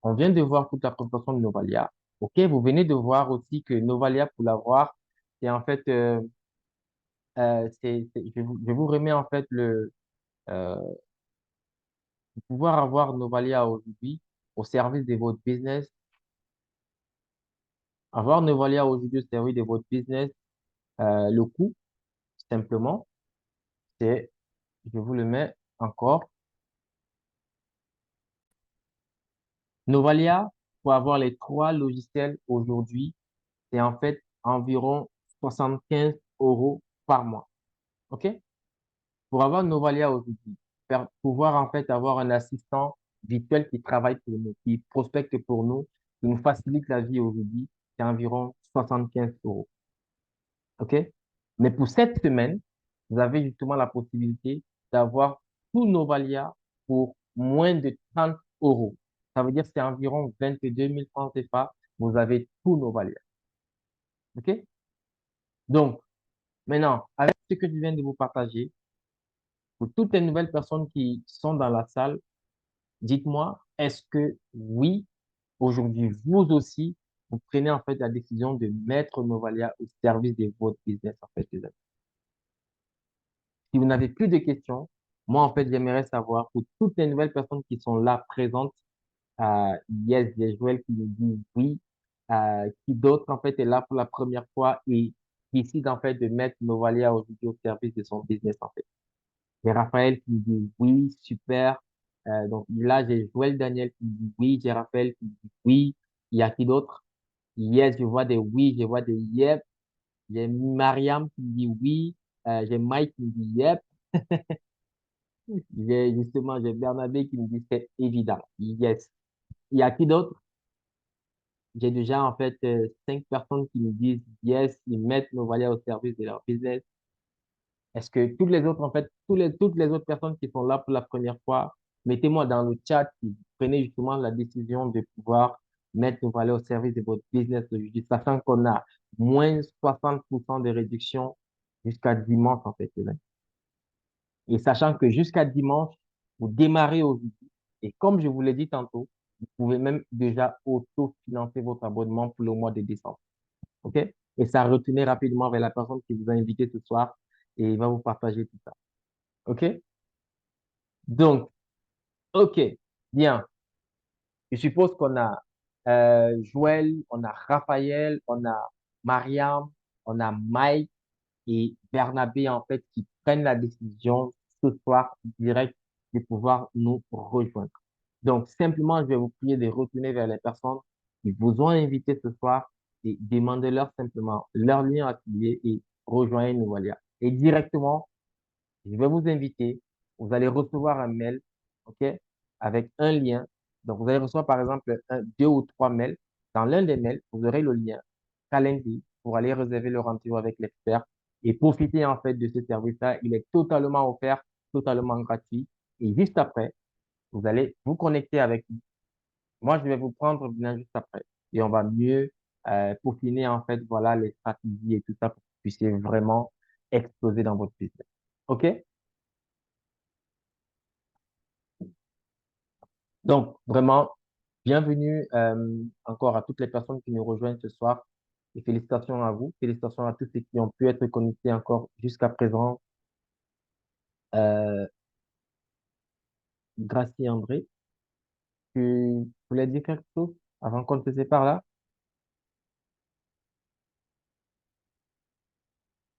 on vient de voir toute la présentation de Novalia. OK, vous venez de voir aussi que Novalia, pour l'avoir, c'est en fait, je vous remets en fait euh, pouvoir avoir Novalia aujourd'hui au service de votre business. Avoir Novalia aujourd'hui au service de votre business, le coût, simplement, c'est, je vous le mets encore, Novalia, pour avoir les trois logiciels aujourd'hui, c'est en fait environ 75 euros par mois. OK? Pour avoir Novalia aujourd'hui, pouvoir en fait avoir un assistant virtuel qui travaille pour nous, qui prospecte pour nous, qui nous facilite la vie aujourd'hui, c'est environ 75 euros. OK? Mais pour cette semaine, vous avez justement la possibilité d'avoir tout Novalia pour moins de 30 euros. Ça veut dire que c'est environ 22 000 francs CFA. Vous avez tout Novalia. OK? Donc, maintenant, avec ce que je viens de vous partager, pour toutes les nouvelles personnes qui sont dans la salle, dites-moi, est-ce que oui, aujourd'hui, vous aussi, vous prenez en fait la décision de mettre Novalia au service de votre business, en fait, les amis. Si vous n'avez plus de questions, moi, en fait, j'aimerais savoir pour toutes les nouvelles personnes qui sont là présentes, yes, il y a Joël qui nous dit oui, qui d'autre, en fait, est là pour la première fois et décide, en fait, de mettre Novalia aujourd'hui au service de son business, en fait. J'ai Raphaël qui me dit oui, super. Donc là, j'ai Joël Daniel qui me dit oui, j'ai Raphaël qui me dit oui. Il y a qui d'autre? Yes, je vois des oui, je vois des yep. J'ai Mariam qui me dit oui. J'ai Mike qui me dit yep. J'ai Bernabé qui me dit c'est évident. Yes. Il y a qui d'autre? J'ai déjà en fait 5 personnes qui me disent yes, ils mettent nos valeurs au service de leur business. Est-ce que toutes les autres, en fait, toutes les autres personnes qui sont là pour la première fois, mettez-moi dans le chat qui prenez justement la décision de pouvoir mettre nos valeurs au service de votre business aujourd'hui, sachant qu'on a moins 60% de réduction jusqu'à dimanche, en fait, les amis. Et sachant que jusqu'à dimanche, vous démarrez aujourd'hui. Et comme je vous l'ai dit tantôt, vous pouvez même déjà auto-financer votre abonnement pour le mois de décembre. OK? Et ça, retournez rapidement vers la personne qui vous a invité ce soir et il va vous partager tout ça. OK? Donc, OK. Bien. Je suppose qu'on a Joël, on a Raphaël, on a Mariam, on a Mike et Bernabé, en fait, qui prennent la décision ce soir direct de pouvoir nous rejoindre. Donc, simplement, je vais vous prier de retourner vers les personnes qui vous ont invité ce soir et demandez-leur simplement leur lien affilié et rejoignez-nous, voilà. Et directement, je vais vous inviter. Vous allez recevoir un mail, OK, avec un lien. Donc, vous allez recevoir, par exemple, deux ou trois mails. Dans l'un des mails, vous aurez le lien Calendly pour aller réserver le rendez-vous avec l'expert et profiter, en fait, de ce service-là. Il est totalement offert, totalement gratuit. Et juste après, vous allez vous connecter avec nous. Moi, je vais vous prendre bien juste après. Et on va mieux peaufiner, en fait, voilà, les stratégies et tout ça pour que vous puissiez vraiment exploser dans votre business. OK? Donc, vraiment, bienvenue encore à toutes les personnes qui nous rejoignent ce soir. Et félicitations à vous. Félicitations à tous ceux qui ont pu être connectés encore jusqu'à présent. Euh, Gracie André, tu voulais dire quelque chose avant qu'on se sépare là?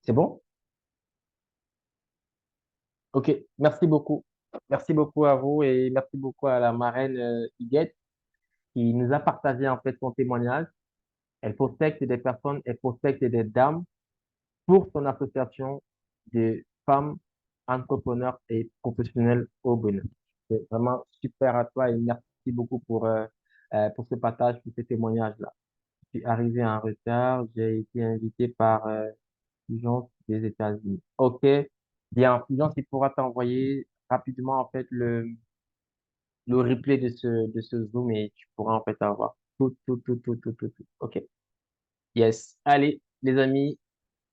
C'est bon? OK. Merci beaucoup. Merci beaucoup à vous et merci beaucoup à la marraine Huguette qui nous a partagé en fait son témoignage. Elle protège des personnes, elle protège des dames pour son association de femmes entrepreneurs et professionnels au Bénin. C'est vraiment super à toi et merci beaucoup pour ce partage, pour ce témoignage-là. Je suis arrivé en retard, j'ai été invité par Fulgence des États-Unis. OK, bien, Fulgence, il pourra t'envoyer rapidement en fait le replay de ce Zoom et tu pourras en fait avoir tout. OK, yes. Allez, les amis,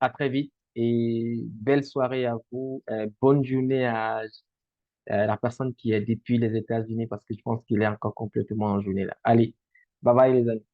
à très vite et belle soirée à vous. Bonne journée à la personne qui est depuis les États-Unis parce que je pense qu'il est encore complètement en journée là. Allez, bye bye les amis.